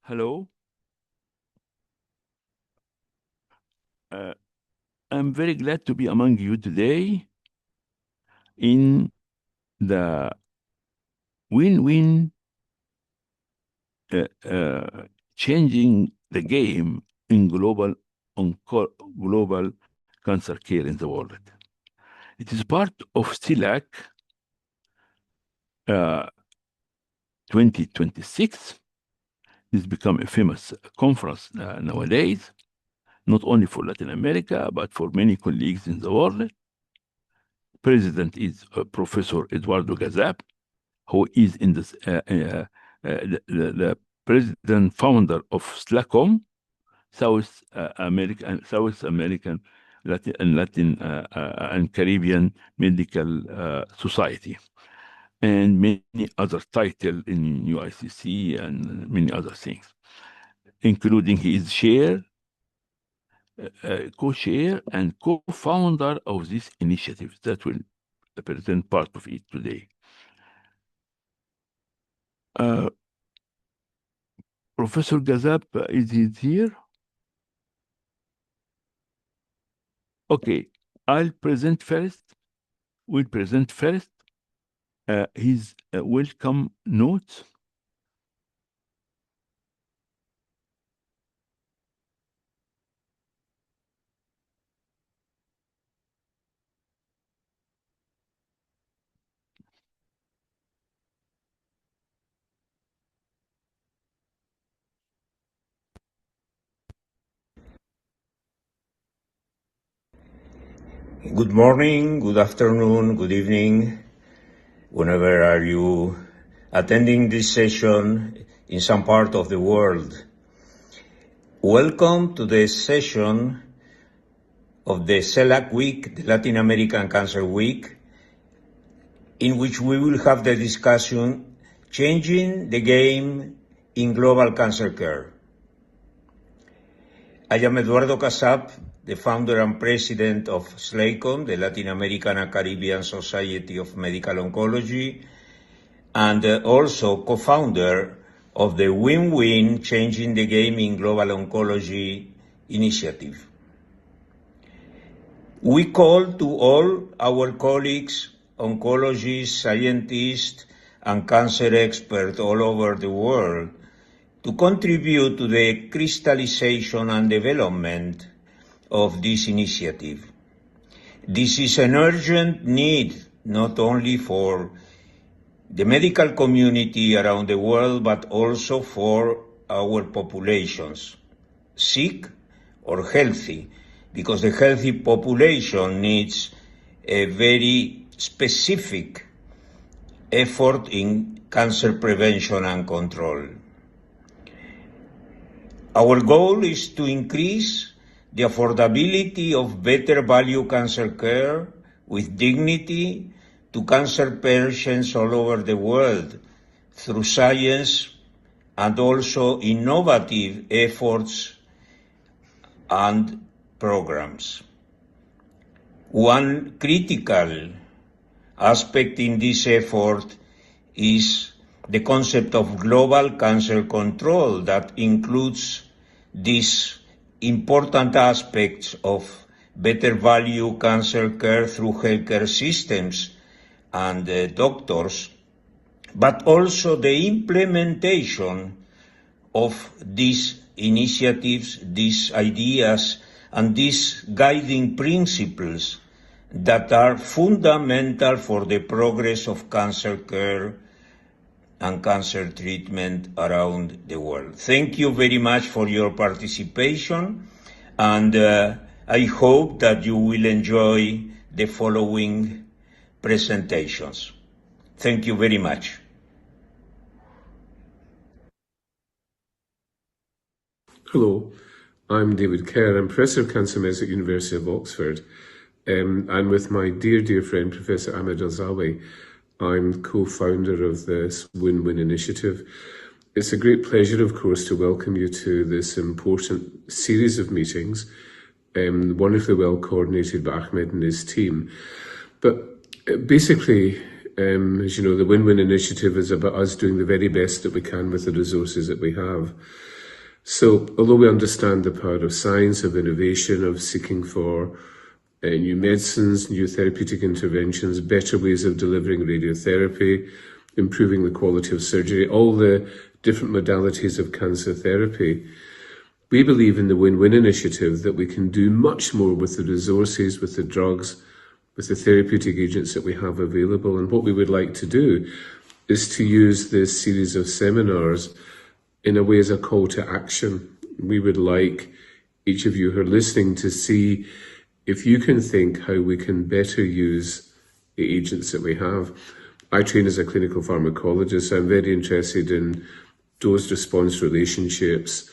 Hello. I'm very glad to be among you today in the Win-Win changing the game in global cancer care in the world. It is part of SELAC 2026. It's become a famous conference nowadays, not only for Latin America, but for many colleagues in the world. President is Professor Eduardo Cazap, who is in this, the president founder of SELAC, South American Latin and Caribbean Medical Society, and many other titles in UICC and many other things, including he is co-chair and co-founder of this initiative that will present part of it today. Professor Cazap, is he here? Okay, I'll present first. We'll present first his welcome notes. Good morning, good afternoon, good evening, whenever are you attending this session in some part of the world. Welcome to the session of the SELAC Week, the Latin American Cancer Week, in which we will have the discussion Changing the Game in Global Cancer Care. I am Eduardo Cazap, the founder and president of SELAC, the Latin American and Caribbean Society of Medical Oncology, and also co-founder of the Win-Win Changing the Game in Global Oncology initiative. We call to all our colleagues, oncologists, scientists, and cancer experts all over the world to contribute to the crystallization and development of this initiative. This is an urgent need, not only for the medical community around the world, but also for our populations, sick or healthy, because the healthy population needs a very specific effort in cancer prevention and control. Our goal is to increase the affordability of better value cancer care with dignity to cancer patients all over the world through science and also innovative efforts and programs. One critical aspect in this effort is the concept of global cancer control that includes these important aspects of better value cancer care through healthcare systems and doctors, but also the implementation of these initiatives, these ideas, and these guiding principles that are fundamental for the progress of cancer care and cancer treatment around the world. Thank you very much for your participation, and I hope that you will enjoy the following presentations. Thank you very much. Hello, I'm David Kerr. I'm Professor of Cancer Medicine at the University of Oxford, and with my dear friend Professor Ahmed Elzawawy, I'm co-founder of this Win-Win initiative. It's a great pleasure, of course, to welcome you to this important series of meetings, wonderfully well coordinated by Ahmed and his team. But basically, as you know, the Win-Win initiative is about us doing the very best that we can with the resources that we have. So, although we understand the power of science, of innovation, of seeking for new medicines, new therapeutic interventions, better ways of delivering radiotherapy, improving the quality of surgery, all the different modalities of cancer therapy, we believe in the Win-Win initiative that we can do much more with the resources, with the drugs, with the therapeutic agents that we have available. And what we would like to do is to use this series of seminars in a way as a call to action. We would like each of you who are listening to see if you can think how we can better use the agents that we have. I train as a clinical pharmacologist, so I'm very interested in dose-response relationships,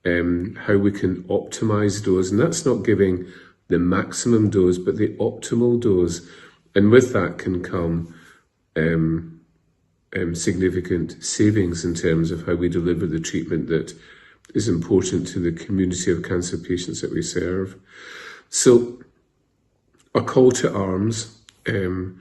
how we can optimize dose. And that's not giving the maximum dose, but the optimal dose. And with that can come significant savings in terms of how we deliver the treatment that is important to the community of cancer patients that we serve. So a call to arms, in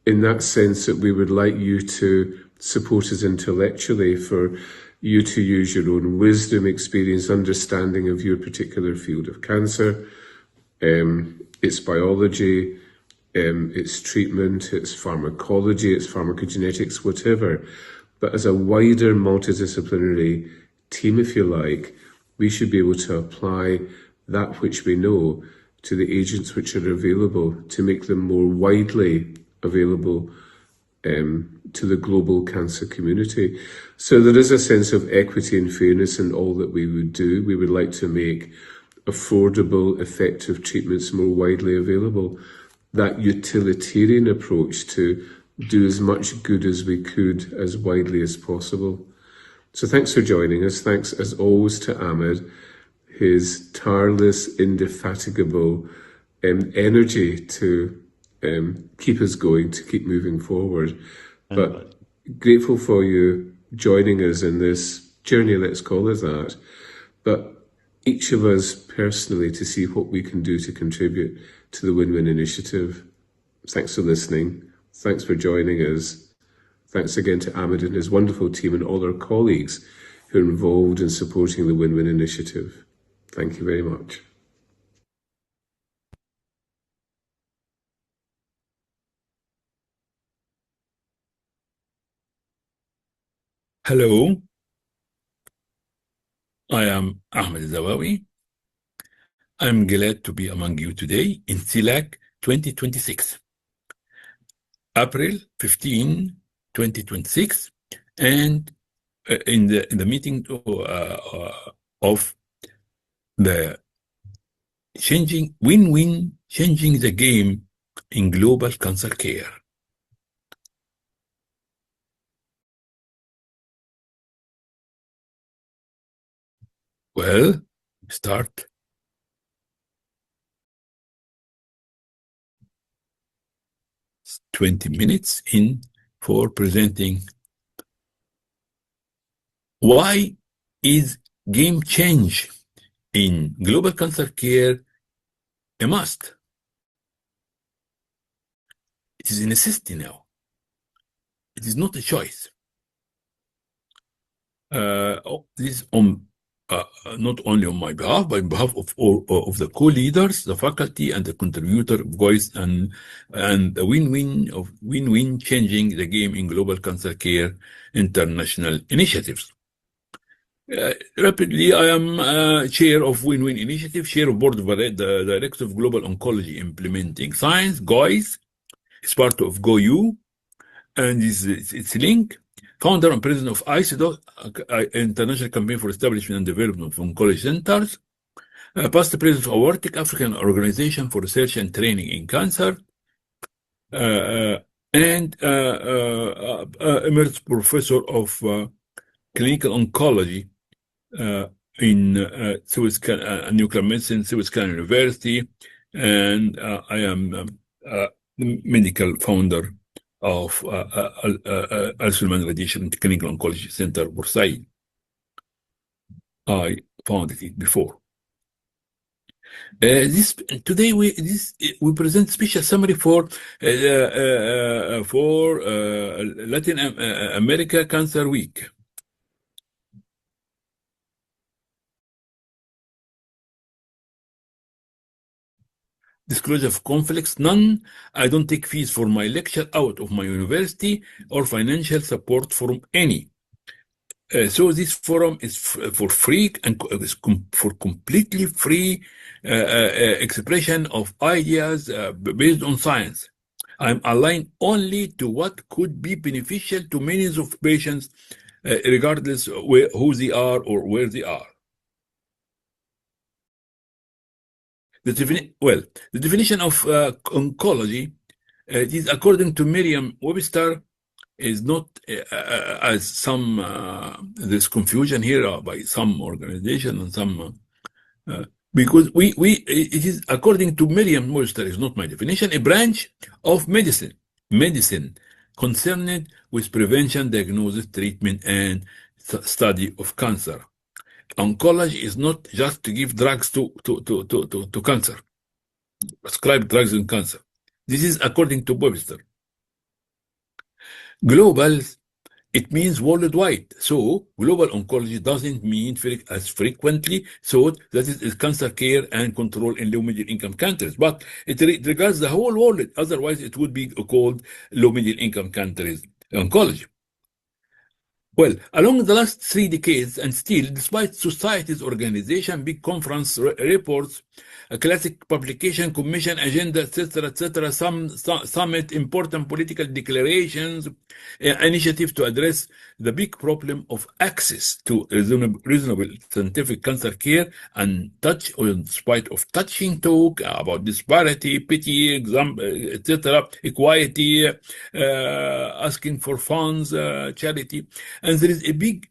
that sense that we would like you to support us intellectually, for you to use your own wisdom, experience, understanding of your particular field of cancer, its biology, its treatment, its pharmacology, its pharmacogenetics, whatever. But as a wider multidisciplinary team, if you like, we should be able to apply that which we know to the agents which are available to make them more widely available to the global cancer community. So there is a sense of equity and fairness in all that we would do. We would like to make affordable, effective treatments more widely available. That utilitarian approach to do as much good as we could as widely as possible. So thanks for joining us. Thanks as always to Ahmed, his tireless, indefatigable energy to keep us going, to keep moving forward. But grateful for you joining us in this journey, let's call it that. But each of us personally to see what we can do to contribute to the Win-Win initiative. Thanks for listening. Thanks for joining us. Thanks again to Ahmed and his wonderful team and all our colleagues who are involved in supporting the Win-Win initiative. Thank you very much. Hello, I am Ahmed Elzawawy. I'm glad to be among you today in SELAC 2026, April 15, 2026, and in the meeting of the changing Win-Win, changing the game in global cancer care. Well, start. It's 20 minutes in for presenting. Why is game change in global cancer care a must? It is a necessity now. It is not a choice. This on not only on my behalf, but on behalf of all of the co-leaders, the faculty, and the contributor of GOIS, and the Win-Win changing the game in global cancer care international initiatives. Rapidly, I am chair of Win-Win Initiative, chair of board of the director of Global Oncology Implementing Science, GOIS. It's part of GoU, and it's linked. Founder and president of ICEDO, International Campaign for Establishment and Development of Oncology Centers. Past president of Aortic African Organization for Research and Training in Cancer. And emeritus professor of clinical oncology in nuclear medicine, Suez Canal University. And I am medical founder of Al-Sulman Radiation Clinical Oncology Center, Bursaid. I founded it before. Today we present special summary for Latin America Cancer Week. disclosure of conflicts, none. I don't take fees for my lecture out of my university or financial support from any. So this forum is for free and for completely free expression of ideas based on science. I'm aligned only to what could be beneficial to millions of patients, regardless of who they are or where they are. The definition of oncology is according to Merriam-Webster is not as some there's confusion here by some organization and some because it is according to Merriam-Webster is not my definition, a branch of medicine concerned with prevention, diagnosis, treatment, and study of cancer. Oncology is not just to give drugs to cancer, prescribe drugs in cancer. This is according to Webster. Global, it means worldwide. So global oncology doesn't mean as frequently thought that it is cancer care and control in low middle income countries, but it regards the whole world. Otherwise, it would be called low middle income countries oncology. Well, along the last 3 decades, and still, despite society's organization, big conference reports, a classic publication, commission, agenda, etc., some summit, important political declarations, initiative to address the big problem of access to reasonable scientific cancer care, and in spite of touching talk about disparity, pity, etc., equality, asking for funds, charity. And there is a big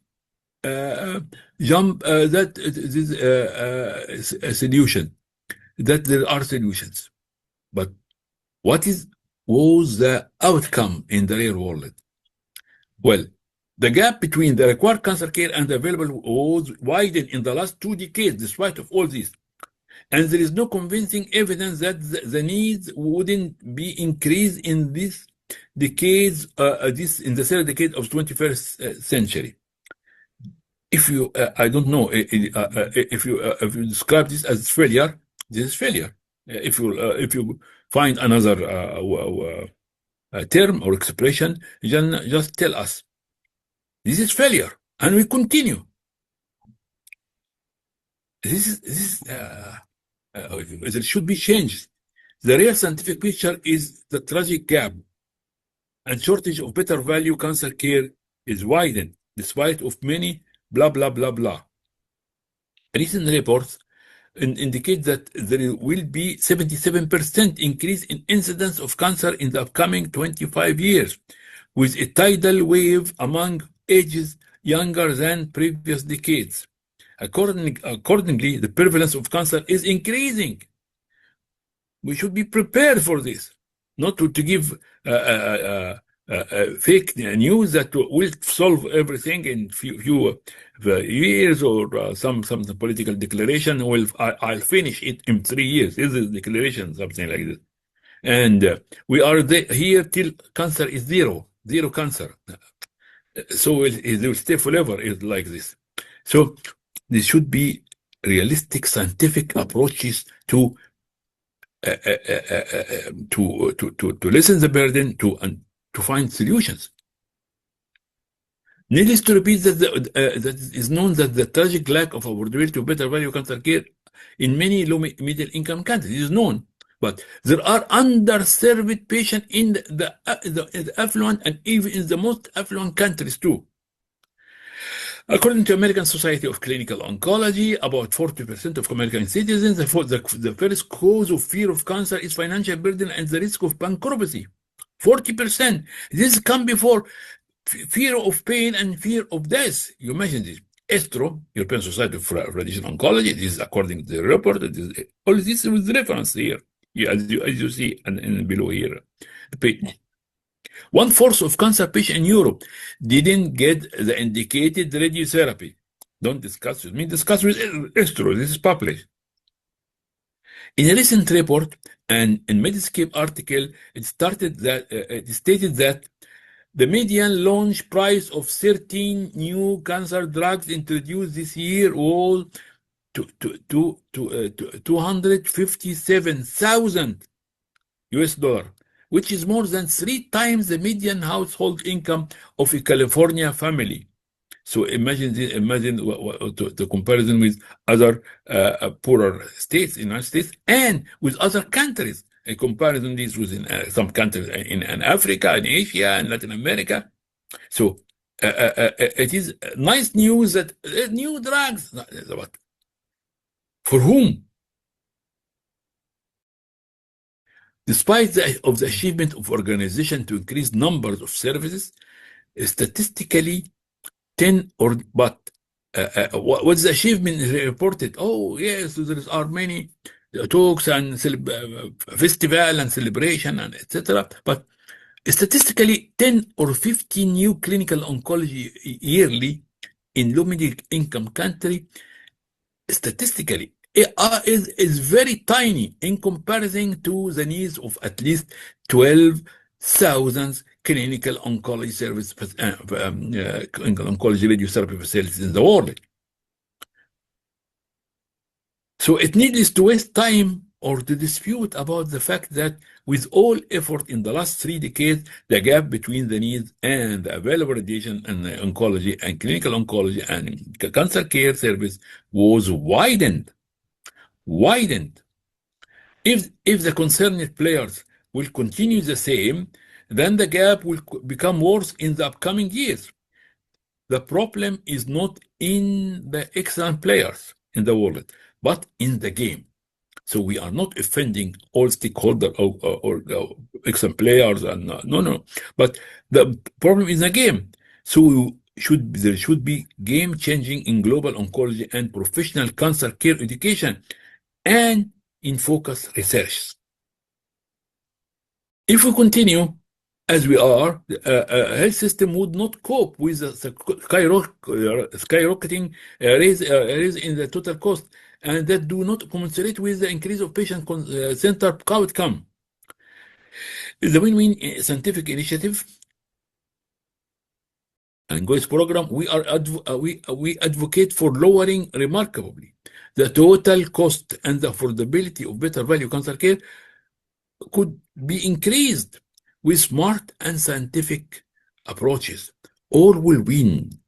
jump that is a solution, that there are solutions. But what was the outcome in the real world? Well, the gap between the required cancer care and the available was widened in the last 2 decades, despite of all this. And there is no convincing evidence that the needs wouldn't be increased in these decades, in the third decade of 21st century. If you, I don't know, if you describe this as failure, this is failure. If you find another term or expression, just tell us. This is failure, and we continue. It should be changed. The real scientific picture is the tragic gap, and shortage of better value cancer care is widened despite of many blah blah blah blah. Recent reports indicate that there will be 77% increase in incidence of cancer in the upcoming 25 years, with a tidal wave among ages younger than previous decades. Accordingly, the prevalence of cancer is increasing. We should be prepared for this, not to give fake news that will solve everything in few years, or some political declaration. I'll finish it in 3 years. This is a declaration, something like this. And we are here till cancer is zero cancer. So it will stay forever. It's like this. So there should be realistic scientific approaches to lessen the burden, to find solutions. Needless to repeat that that is known that the tragic lack of affordability to better value cancer care in many low middle income countries is known, but there are underserved patients in the affluent and even in the most affluent countries too. According to American Society of Clinical Oncology, about 40% of American citizens, the first cause of fear of cancer is financial burden and the risk of bankruptcy. 40%. This comes before fear of pain and fear of death. You mentioned this. ESTRO, European Society of Radiation Oncology, this is according to the report. All this is reference here, as you see and below here. The page. 1/4 of cancer patients in Europe didn't get the indicated radiotherapy. Don't discuss with me, discuss with ESTRO. This is published. In a recent report and in Medscape article, it stated that the median launch price of 13 new cancer drugs introduced this year was $257,000, which is more than 3 times the median household income of a California family. So imagine the comparison with other poorer states in the United States and with other countries. A comparison this with some countries in Africa, in Asia, and Latin America. So it is nice news that new drugs, but for whom? Despite the achievement of organization to increase numbers of services, statistically, what's the achievement reported? Oh, yes, there are many talks and festival and celebration and etc. But statistically, 10 or 15 new clinical oncology yearly in low-middle income country, statistically, is very tiny in comparison to the needs of at least 12,000 clinical oncology service, oncology radiotherapy facilities in the world. So it needless to waste time or to dispute about the fact that with all effort in the last 3 decades, the gap between the needs and the available radiation and oncology and clinical oncology and cancer care service was widened. If the concerned players will continue the same, then the gap will become worse in the upcoming years. The problem is not in the excellent players in the world, but in the game. So we are not offending all stakeholders or excellent players, and no. But the problem is the game. So there should be game changing in global oncology and professional cancer care education, and in focus research. If we continue as we are, the health system would not cope with the skyrocketing raise in the total cost, and that do not commensurate with the increase of patient-centered outcome. The Win-Win scientific initiative and GOIS program, we advocate for lowering remarkably the total cost, and the affordability of better value cancer care could be increased with smart and scientific approaches. All will win.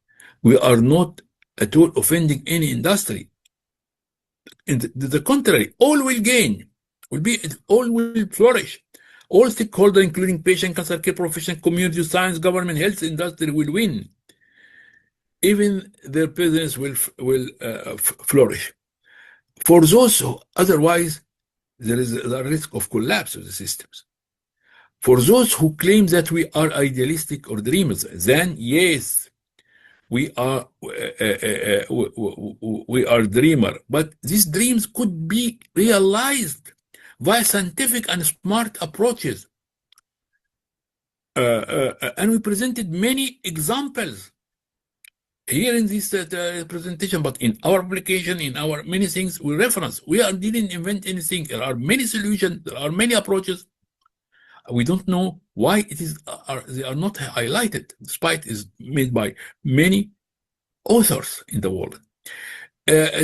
We are not at all offending any industry. In the contrary, all will gain. All will flourish. All stakeholders, including patient, cancer care professionals, community, science, government, health industry, will win. Even their business will flourish. For those who otherwise, there is the risk of collapse of the systems. For those who claim that we are idealistic or dreamers, then yes, we are dreamer. But these dreams could be realized via scientific and smart approaches. And we presented many examples here in this presentation, but in our application, in our many things we reference. We didn't invent anything. There are many solutions. There are many approaches. We don't know why they are not highlighted, despite is made by many authors in the world.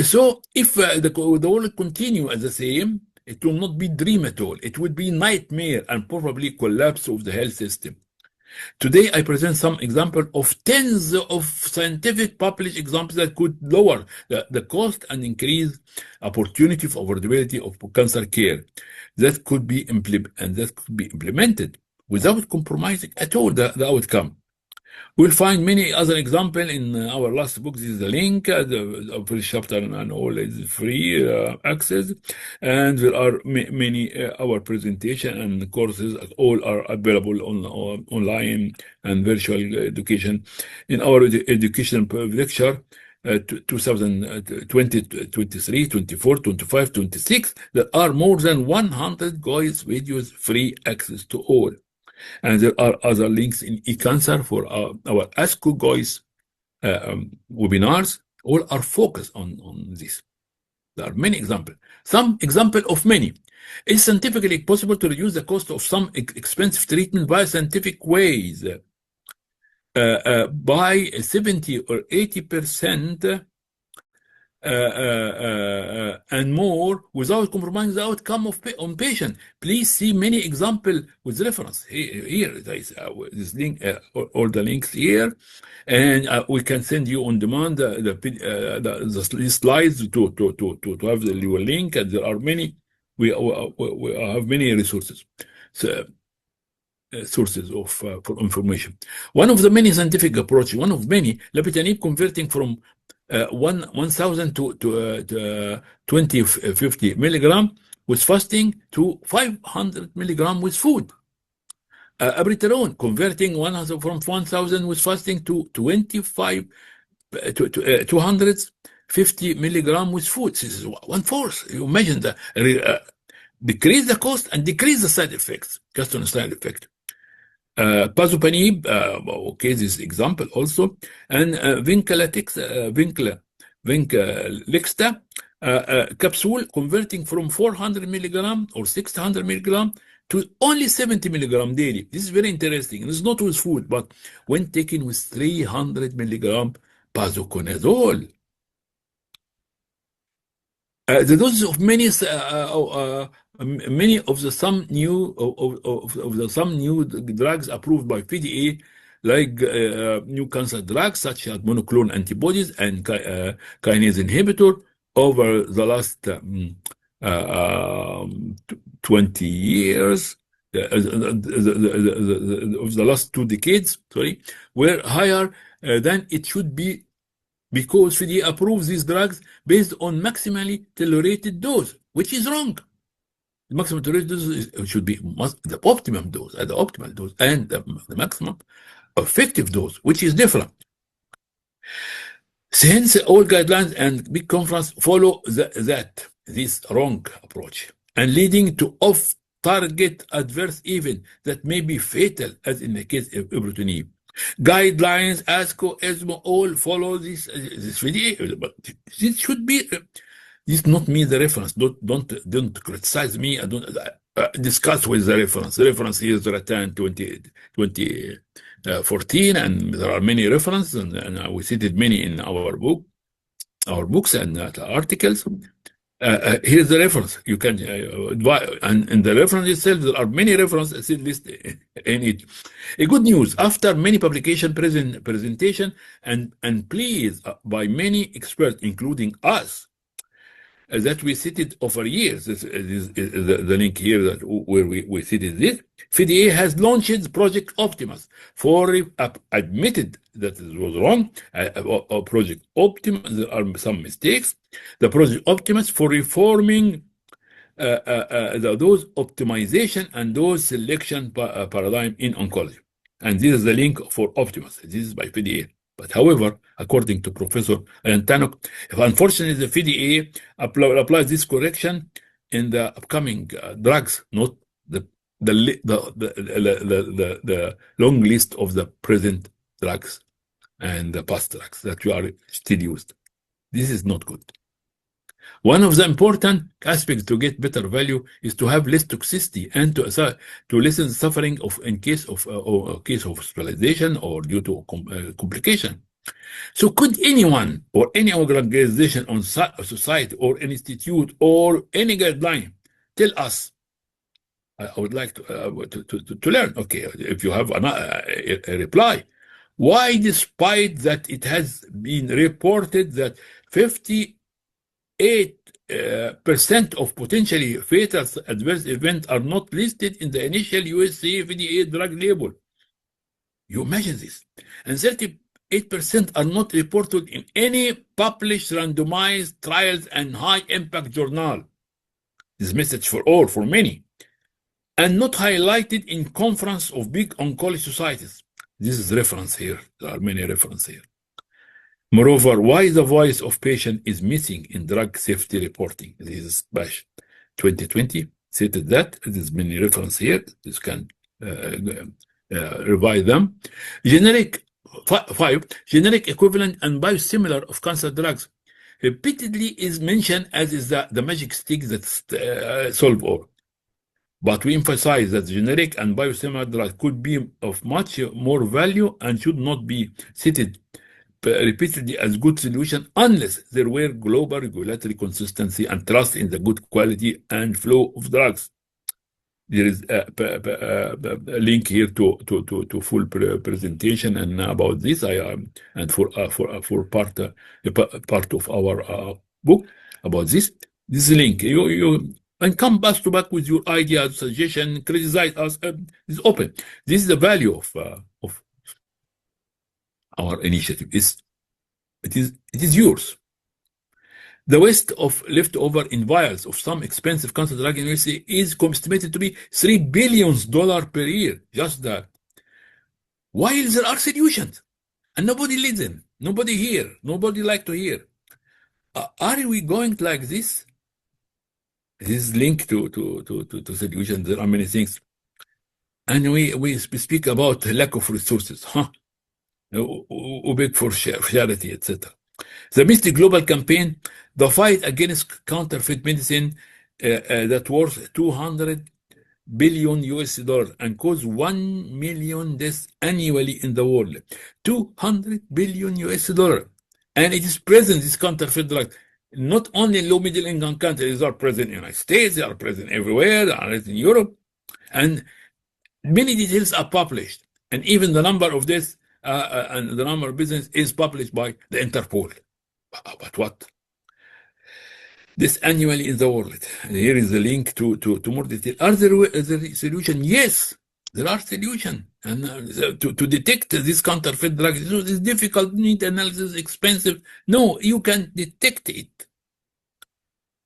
So if the world continue as the same, it will not be dream at all. It would be nightmare and probably collapse of the health system. Today, I present some examples of tens of scientific published examples that could lower the cost and increase opportunity for affordability of cancer care that could be implemented without compromising at all the outcome. We'll find many other examples in our last book. This is the link, the first chapter, and all is free access. And there are many our presentation and courses. All are available on online and virtual education. In our education lecture, 2020, 23, 24, 25, 26, there are more than 100 GOIS videos, free access to all. And there are other links in eCancer for our ASCO-GOIS webinars. All are focused on this. There are many examples. Some example of many. It's scientifically possible to reduce the cost of some expensive treatment by scientific ways by 70 or 80% and more without compromising the outcome on patient. Please see many examples with reference. Here there is this link, all the links here, and we can send you on demand the slides to have your link, and there are many. We have many resources. So, sources of for information. One of the many scientific approaches, lapitanib converting from 1,000 to 2050 milligram with fasting to 500 milligram with food. Abiraterone converting from 1,000 with fasting to 250 milligram with food. This is 1/4. You imagine that. Decrease the cost and decrease the side effects, customer side effect. Pazopanib, okay, this example also, and vinclexta capsule converting from 400 milligram or 600 milligram to only 70 milligram daily. This is very interesting. It's not with food, but when taken with 300 milligram pazoconazole. The doses of many of the some new drugs approved by FDA, like new cancer drugs such as monoclonal antibodies and kinase inhibitor, over the last 20 years, of the last 2 decades, were higher than it should be, because FDA approves these drugs based on maximally tolerated dose, which is wrong. The maximum tolerated dose should be the optimum dose, the optimal dose, and the maximum effective dose, which is different. Since all guidelines and big conference follow this wrong approach, and leading to off-target adverse event that may be fatal, as in the case of ibrutinib. Guidelines, ASCO, ESMO, all follow this FDA, but this should be. This not me the reference. Don't criticize me. I don't discuss with the reference. The reference here is Ratan 2014, and there are many references, and we cited many in our books and articles. Here's the reference. You can and in the reference itself, there are many references listed in it. A good news, after many publication presentation and pleas by many experts, including us, that we cited over years. This is the link here where we cited this. FDA has launched Project Optimus for admitted that it was wrong. Project Optimus, there are some mistakes. The Project Optimus for reforming the dose optimization and dose selection paradigm in oncology. And this is the link for Optimus. This is by FDA. But however, according to Professor Tannock, unfortunately, the FDA applies this correction in the upcoming drugs, not the long list of the present drugs and the past drugs that you are still used. This is not good. One of the important aspects to get better value is to have less toxicity and to lessen suffering in case of hospitalization or due to complication. So could anyone or any organization on society or institute or any guideline tell us? I would like to learn. Okay, if you have a reply, why, despite that it has been reported that 58% of potentially fatal adverse events are not listed in the initial USA FDA drug label. You imagine this. And 38% are not reported in any published randomized trials and high-impact journal. This message for many. And not highlighted in conference of big oncology societies. This is reference here. There are many references here. Moreover, why the voice of patient is missing in drug safety reporting? This is Bash 2020 stated that. There's many references here. This can revise them. Generic equivalent and biosimilar of cancer drugs repeatedly is mentioned as is the magic stick that solve all. But we emphasize that generic and biosimilar drugs could be of much more value and should not be cited repeatedly as good solution unless there were global regulatory consistency and trust in the good quality and flow of drugs. There is a link here to full presentation and about this. And for part of our book about this. This link you and come back with your ideas, suggestion, criticize us. It's open. This is the value of our initiative. It is yours. The waste of leftover in vials of some expensive cancer drug in the USA is estimated to be $3 billion per year. Just that. While there are solutions, and nobody listen, nobody hear, nobody like to hear. Are we going like this? This is linked to solutions. There are many things, and we speak about lack of resources, we beg for charity, etc. The Mystic Global Campaign, the fight against counterfeit medicine that worth $200 billion and cause 1 million deaths annually in the world. $200 billion. And it is present, this counterfeit drug. Not only low middle income countries are present in the United States, they are present everywhere, they are in Europe. And many details are published. And even the number of deaths and the number of business is published by the Interpol. But what? This annually in the world. Here is the link to more detail. Are there solutions? Yes, there are solutions. And to detect this counterfeit drug is difficult, need analysis, expensive. No, you can detect it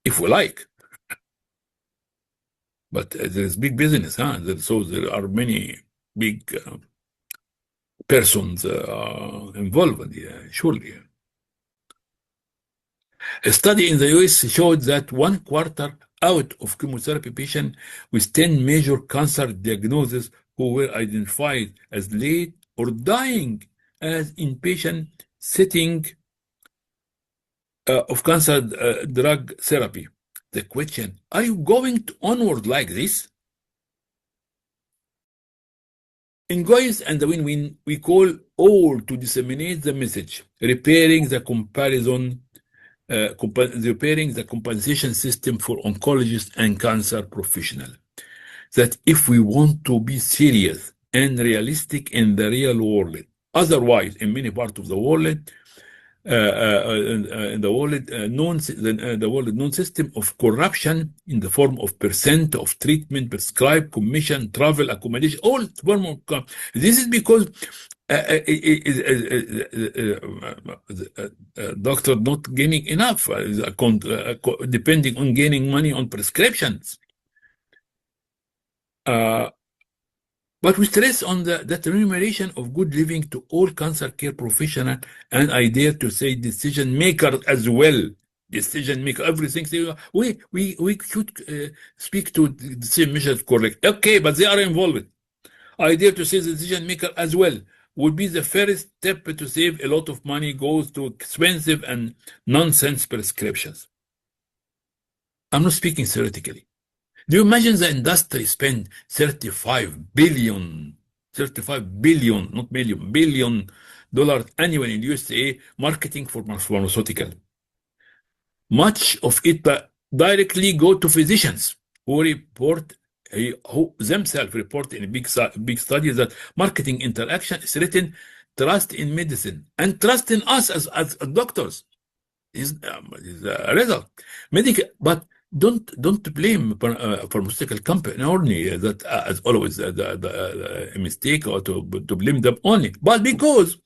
if we like. But there is big business, so there are many big persons involved, surely. A study in the US showed that 1/4 out of chemotherapy patients with 10 major cancer diagnoses who were identified as late or dying as inpatient setting of cancer drug therapy. The question, are you going onward like this? In GOIS and the Win-Win, we call all to disseminate the message, repairing the compensation system for oncologists and cancer professionals. That if we want to be serious and realistic in the real world, otherwise, in many parts of the world, known system of corruption in the form of percent of treatment prescribed, commission, travel, accommodation, all form of. This is because doctor not gaining enough, depending on gaining money on prescriptions. But we stress on that remuneration of good living to all cancer care professionals, and I dare to say decision makers as well. Decision maker, everything. We should speak to the same measures correct. Okay, but they are involved. I dare to say the decision maker as well would be the first step to save a lot of money goes to expensive and nonsense prescriptions. I'm not speaking theoretically. Do you imagine the industry spend $35 billion, not million, billion dollars annually in the USA marketing for pharmaceutical? Much of it directly go to physicians who themselves report in a big study that marketing interaction is threatening trust in medicine and trust in us as doctors. Is a result. But don't blame pharmaceutical company only that as always a mistake or to blame them only, but because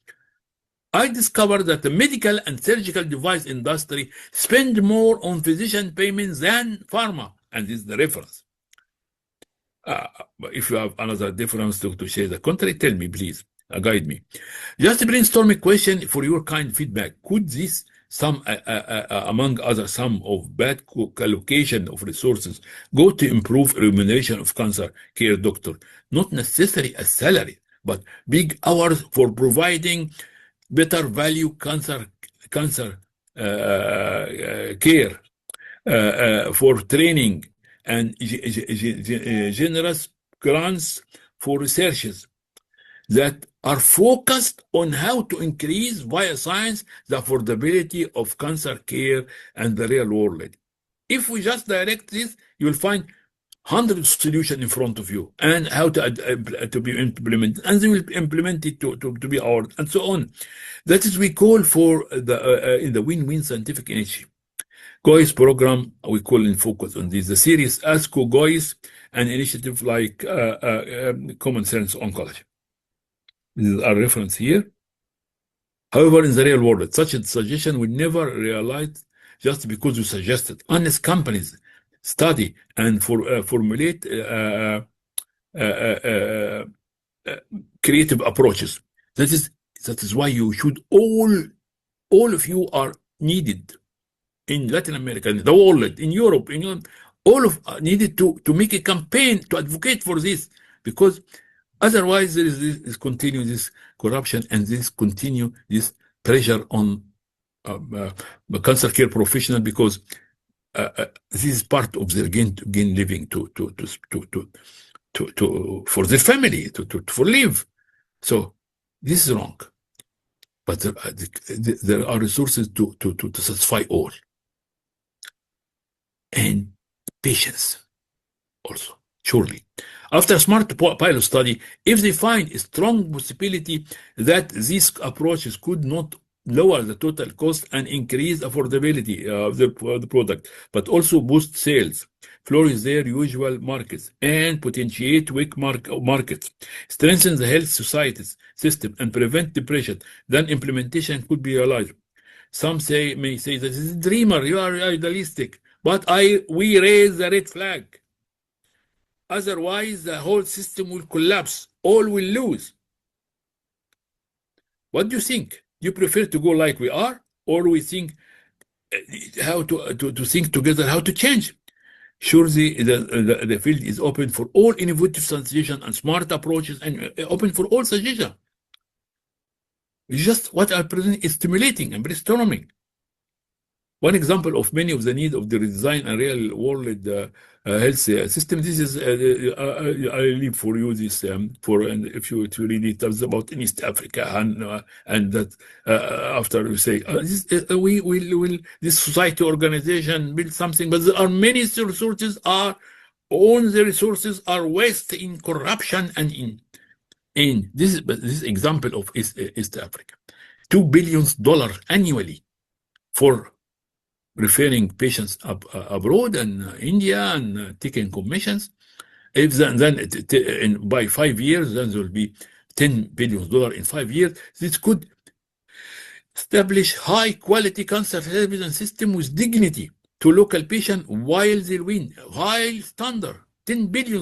I discovered that the medical and surgical device industry spend more on physician payments than pharma, and this is the reference. If you have another difference to share the contrary, tell me, please. Guide me. Just a brainstorming question for your kind feedback. Could this, among other, some of bad allocation of resources go to improve remuneration of cancer care doctor? Not necessarily a salary, but big hours for providing better value cancer care, for training, and generous grants for researches that are focused on how to increase via science the affordability of cancer care and the real world. If we just direct this, you will find hundreds of solutions in front of you and how to be implemented, and they will implement it to be ours, and so on. That is, we call for the in the Win-Win Scientific Initiative. GOIS program, we call in focus on this. The series ASCO-GOIS, an initiative like Common Sense Oncology. This is our reference here. However, in the real world, such a suggestion will never realize just because you suggested, unless companies study and formulate creative approaches. That is why you should all of you are needed in Latin America, in the world, in Europe, all of needed to make a campaign to advocate for this, because otherwise there is this continue this corruption and this pressure on the cancer care professional, because this is part of their gain living for their family for live. So this is wrong. But there are resources to satisfy all, and patience also. Surely, after a smart pilot study, if they find a strong possibility that these approaches could not lower the total cost and increase affordability of the product, but also boost sales, flourish their usual markets, and potentiate weak markets, strengthen the health societies system, and prevent depression, then implementation could be realized. Some may say that this is a dreamer, you are idealistic, but we raise the red flag. Otherwise, the whole system will collapse. All will lose. What do you think? You prefer to go like we are, or we think how to think together, how to change? Surely the field is open for all innovative suggestions and smart approaches, and open for all suggestions. Just what I present is stimulating and brainstorming. One example of many of the need of the redesign and real world health system. This is I leave for you this and if you read it, it's about in East Africa and that after we say we will this society organization build something, but there are many resources are wasted in corruption and in this example of East Africa, $2 billion annually for referring patients abroad and India and taking commissions. If then by 5 years, then there will be $10 billion in 5 years. This could establish high quality cancer service system with dignity to local patients while they win high standard. $10 billion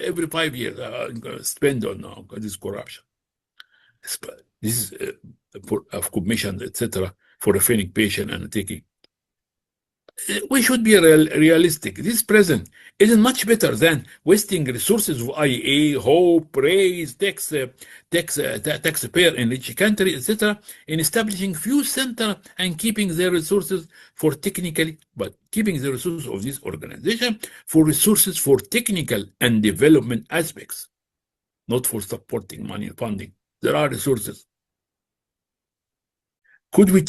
every 5 years spend on this corruption. This is of commission, etc., for referring patient and taking. We should be realistic. This present isn't much better than wasting resources of IEA, HOPE, RAISE, taxpayer in rich country, etc., in establishing few centers and keeping their resources for technically, but keeping the resources of this organization for resources for technical and development aspects, not for supporting money and funding. There are resources. Could you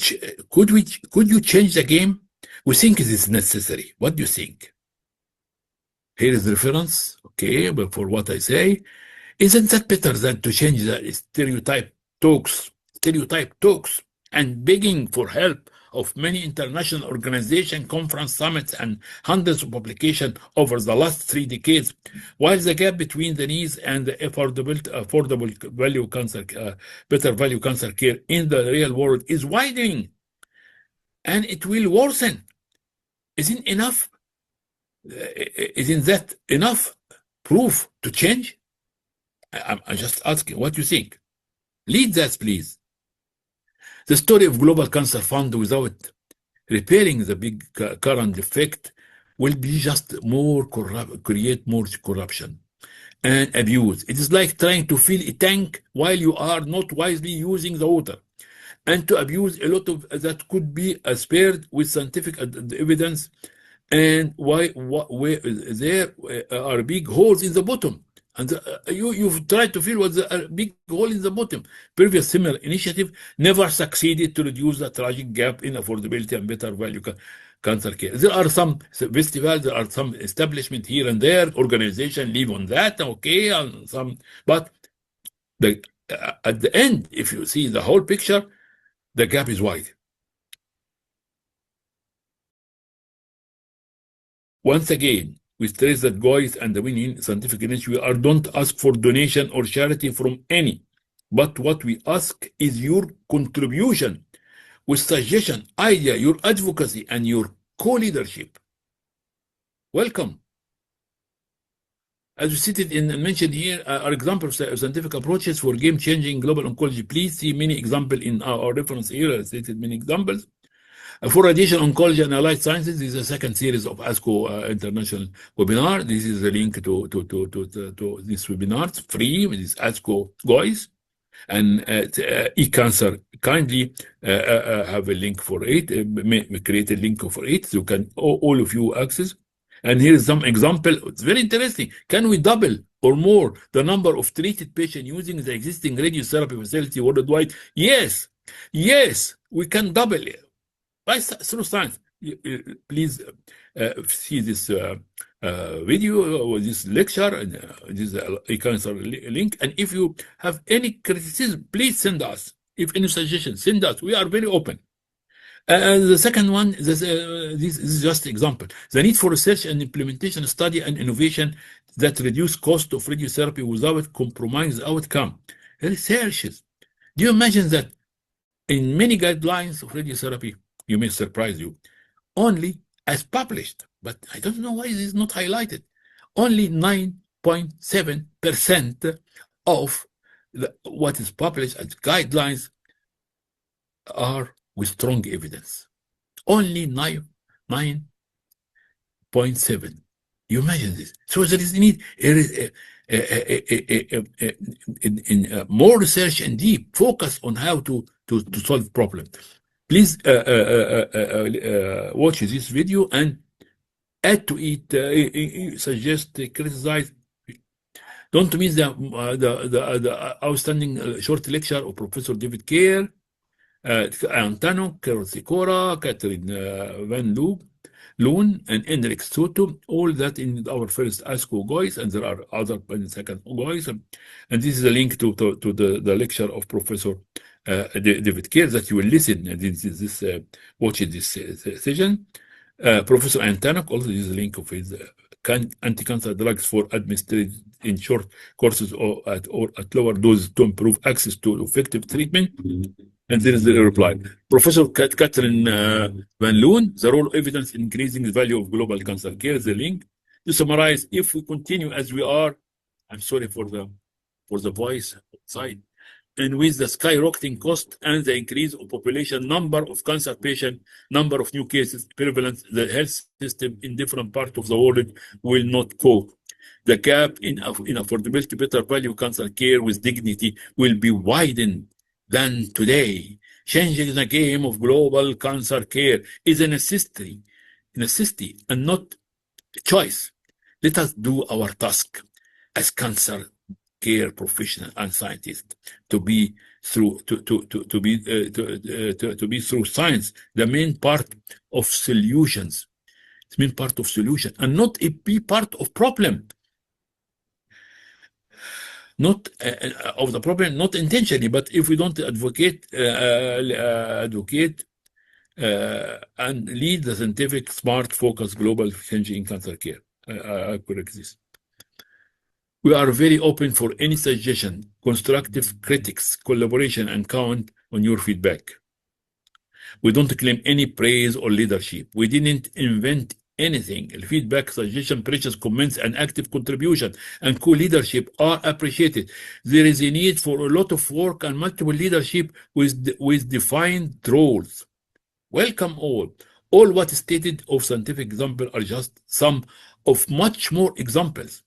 change the game? We think it is necessary. What do you think? Here is the reference. Okay, but for what I say, isn't that better than to change the stereotype talks and begging for help of many international organizations, conference summits, and hundreds of publications over the last 3 decades, while the gap between the needs and the affordable value cancer, better value cancer care in the real world is widening, and it will worsen? Isn't that enough proof to change? I'm just asking, what do you think? Lead that, please. The story of Global Cancer Fund without repairing the big current defect will be just create more corruption and abuse. It is like trying to fill a tank while you are not wisely using the water, and to abuse a lot of that could be spared with scientific evidence, and where there are big holes in the bottom. And you've tried to fill what's a big hole in the bottom. Previous similar initiative never succeeded to reduce the tragic gap in affordability and better value cancer care. There are some festivals, there are some establishment here and there, organization live on that, okay, and some, but at the end, if you see the whole picture, the gap is wide. Once again, we stress that GOIS and the Win-Win scientific initiative don't ask for donation or charity from any, but what we ask is your contribution with suggestion, idea, your advocacy, and your co-leadership. Welcome. As we stated and mentioned here, are examples of scientific approaches for game-changing global oncology. Please see many examples in our reference here. I stated many examples. For radiation oncology and allied sciences, this is the second series of ASCO international webinar. This is the link to this webinar. It's free. It is ASCO-GOIS. And e-cancer kindly have a link for it. Create a link for it so you can all of you access. And here is some example. It's very interesting. Can we double or more the number of treated patients using the existing radiotherapy facility worldwide? Yes. Yes, we can double it. Through science. Please see this video or this lecture and this e-cancer link. And if you have any criticism, please send us. If any suggestions, send us. We are very open. The second one, this is just an example. The need for research and implementation, study and innovation that reduce cost of radiotherapy without compromise outcome. Researches. Do you imagine that in many guidelines of radiotherapy, you may surprise you, only as published, but I don't know why this is not highlighted, only 9.7% of what is published as guidelines are with strong evidence. Only 9.7. You imagine this. So there is need in more research and deep focus on how to solve problems. Please watch this video and add to it, suggest, criticize. Don't miss the outstanding short lecture of Professor David Kerr, Antano, Carol Sikora, Catherine Van Loon, and Enric Soto, all that in our first ASCO-GOIS, and there are other in the second GOIS. And this is a link to the lecture of Professor David Kerr that you will listen and watching this session. Professor Antanok, also this is a link of his anti-cancer drugs for administered in short courses or at lower doses to improve access to effective treatment. And there is the reply. Professor Catherine Van Loon, the role of evidence in increasing the value of global cancer care is the link. To summarize, if we continue as we are, I'm sorry for the voice outside, and with the skyrocketing cost and the increase of population, number of cancer patients, number of new cases, prevalence, the health system in different parts of the world will not cope. The gap in affordability, better value cancer care with dignity will be widened than today. Changing the game of global cancer care is a necessity and not a choice. Let us do our task as cancer care professional and scientists to be through science the main part of solutions. It's main part of solution and not be part of problem. Not of the problem, not intentionally, but if we don't advocate and lead the scientific, smart, focused, global changing in cancer care. I correct this. We are very open for any suggestion, constructive critics, collaboration, and count on your feedback. We don't claim any praise or leadership. We didn't invent anything. Feedback, suggestion, precious comments, and active contribution and co-leadership are appreciated. There is a need for a lot of work and multiple leadership with defined roles. Welcome all. All what is stated of scientific example are just some of much more examples.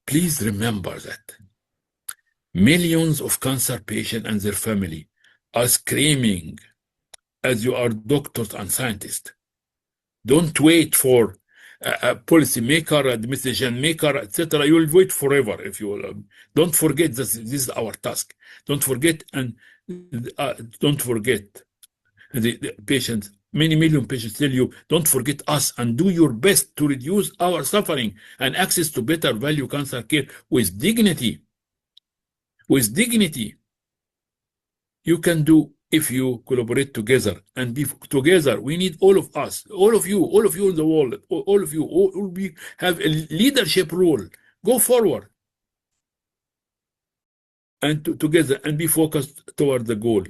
Please remember that millions of cancer patients and their family are screaming as you are doctors and scientists. Don't wait for policy maker, a decision maker, etc., you will wait forever if you will. Don't forget this is our task. Don't forget, and don't forget the patients. Many million patients tell you, don't forget us and do your best to reduce our suffering and access to better value cancer care with dignity. With dignity. You can do if you collaborate together and be together. We need all of us, all of you in the world, all of you, all we have a leadership role. Go forward and together and be focused toward the goal.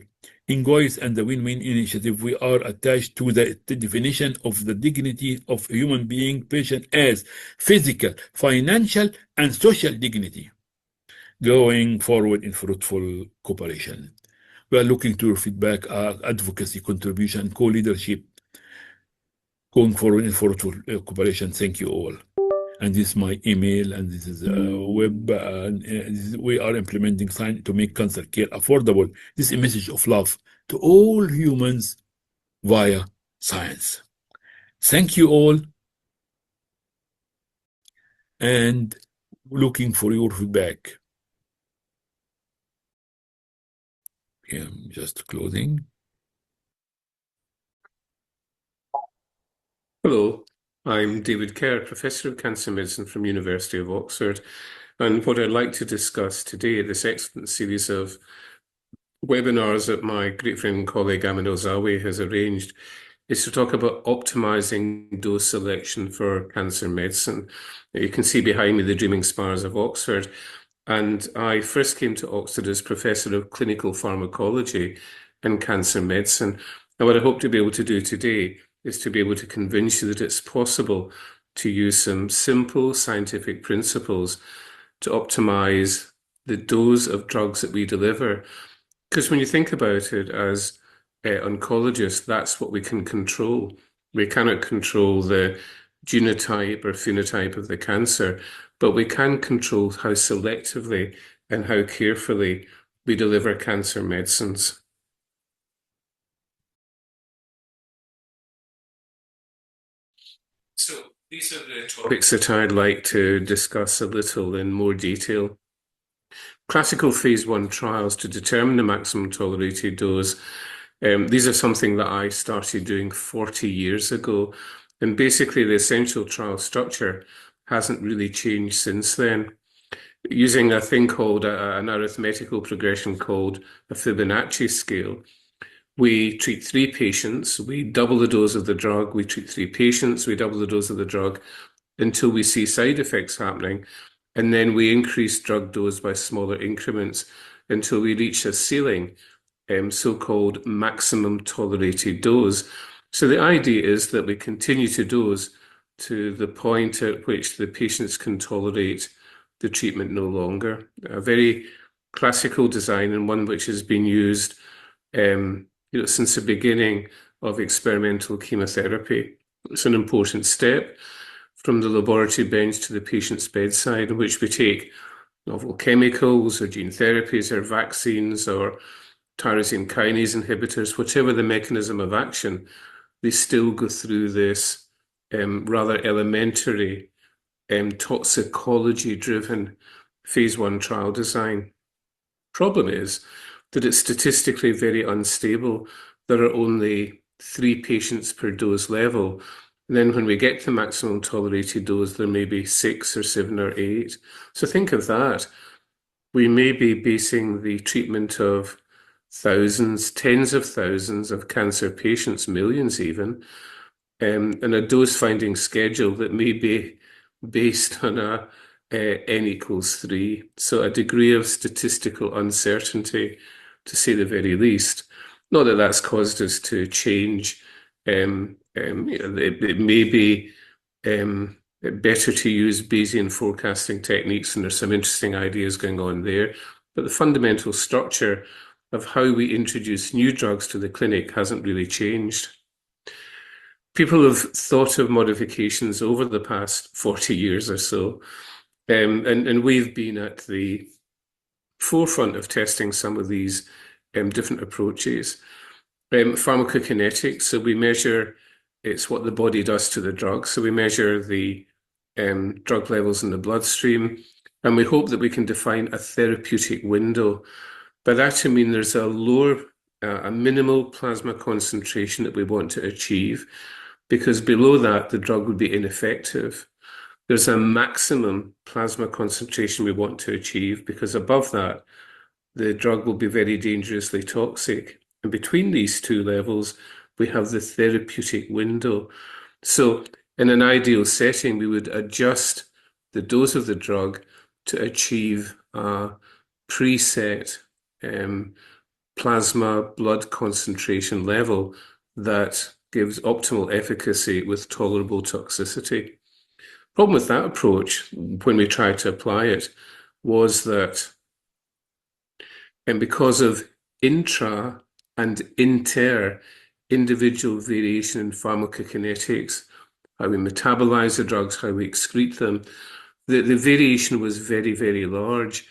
In GOIS and the Win-Win initiative, we are attached to the definition of the dignity of a human being patient as physical, financial, and social dignity, going forward in fruitful cooperation. We are looking to your feedback, advocacy, contribution, co-leadership, going forward in fruitful cooperation. Thank you all. And this is my email, and this is web. We are implementing science to make cancer care affordable. This is a message of love to all humans via science. Thank you all, and looking for your feedback. I'm just closing. Hello, I'm David Kerr, Professor of Cancer Medicine from University of Oxford. And what I'd like to discuss today, this excellent series of webinars that my great friend and colleague Ahmed Elzawawy has arranged, is to talk about optimizing dose selection for cancer medicine. You can see behind me the Dreaming Spires of Oxford. And I first came to Oxford as Professor of Clinical Pharmacology and Cancer Medicine. And what I hope to be able to do today is to be able to convince you that it's possible to use some simple scientific principles to optimize the dose of drugs that we deliver. Because when you think about it as oncologists, that's what we can control. We cannot control the genotype or phenotype of the cancer, but we can control how selectively and how carefully we deliver cancer medicines. So these are the topics that I'd like to discuss a little in more detail. Classical phase 1 trials to determine the maximum tolerated dose. These are something that I started doing 40 years ago. And basically the essential trial structure hasn't really changed since then. Using a thing called an arithmetical progression called a Fibonacci scale, we treat 3 patients, we double the dose of the drug, we treat 3 patients, we double the dose of the drug until we see side effects happening. And then we increase drug dose by smaller increments until we reach a ceiling, so-called maximum tolerated dose. So the idea is that we continue to dose to the point at which the patients can tolerate the treatment no longer. A very classical design, and one which has been used since the beginning of experimental chemotherapy. It's an important step from the laboratory bench to the patient's bedside, in which we take novel chemicals or gene therapies or vaccines or tyrosine kinase inhibitors, whatever the mechanism of action, they still go through this rather elementary toxicology-driven phase 1 trial design. Problem is that it's statistically very unstable. There are only 3 patients per dose level. And then when we get to maximum tolerated dose, there may be 6 or 7 or 8. So think of that. We may be basing the treatment of thousands, tens of thousands of cancer patients, millions even, and a dose-finding schedule that may be based on a n=3. So a degree of statistical uncertainty, to say the very least. Not that that's caused us to change. It may be better to use Bayesian forecasting techniques, and there's some interesting ideas going on there. But the fundamental structure of how we introduce new drugs to the clinic hasn't really changed. People have thought of modifications over the past 40 years or so, and we've been at the forefront of testing some of these different approaches. Pharmacokinetics, so we measure It's what the body does to the drug. So we measure the drug levels in the bloodstream, and we hope that we can define a therapeutic window. By that I mean there's a minimal plasma concentration that we want to achieve, because below that the drug would be ineffective. There's a maximum plasma concentration we want to achieve, because above that the drug will be very dangerously toxic. And between these two levels, we have the therapeutic window. So in an ideal setting, we would adjust the dose of the drug to achieve a preset plasma blood concentration level that gives optimal efficacy with tolerable toxicity. Problem with that approach, when we tried to apply it, was that because of intra and inter individual variation in pharmacokinetics, how we metabolize the drugs, how we excrete them, the variation was very, very large.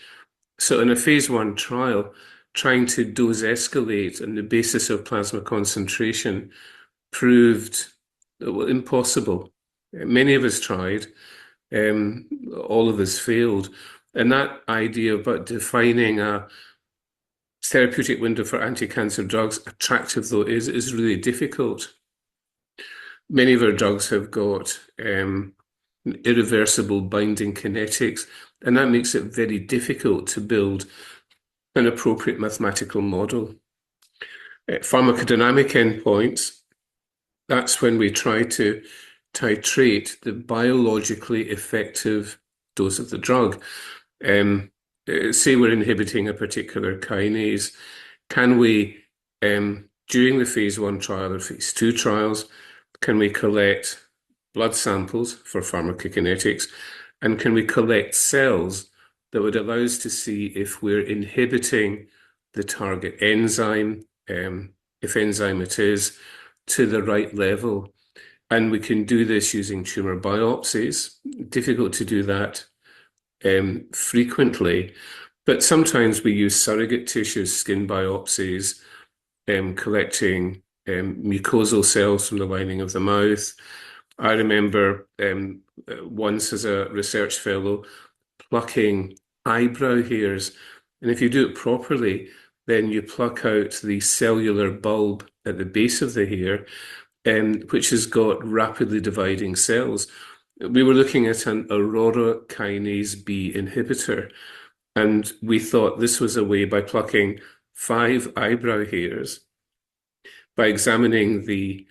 So in a phase 1 trial, trying to dose escalate on the basis of plasma concentration proved impossible. Many of us tried, all of us failed. And that idea about defining a therapeutic window for anti-cancer drugs, attractive though it is really difficult. Many of our drugs have got irreversible binding kinetics, and that makes it very difficult to build an appropriate mathematical model. Pharmacodynamic endpoints, that's when we try to titrate the biologically effective dose of the drug. Say we're inhibiting a particular kinase, can we, during the phase 1 trial or phase 2 trials, can we collect blood samples for pharmacokinetics, and can we collect cells that would allow us to see if we're inhibiting the target enzyme, if enzyme it is, to the right level? And we can do this using tumor biopsies. Difficult to do that frequently, but sometimes we use surrogate tissues, skin biopsies, collecting mucosal cells from the lining of the mouth. I remember once as a research fellow plucking eyebrow hairs, and if you do it properly, then you pluck out the cellular bulb at the base of the hair, which has got rapidly dividing cells. We were looking at an aurora kinase B inhibitor, and we thought this was a way, by plucking 5 eyebrow hairs, by examining the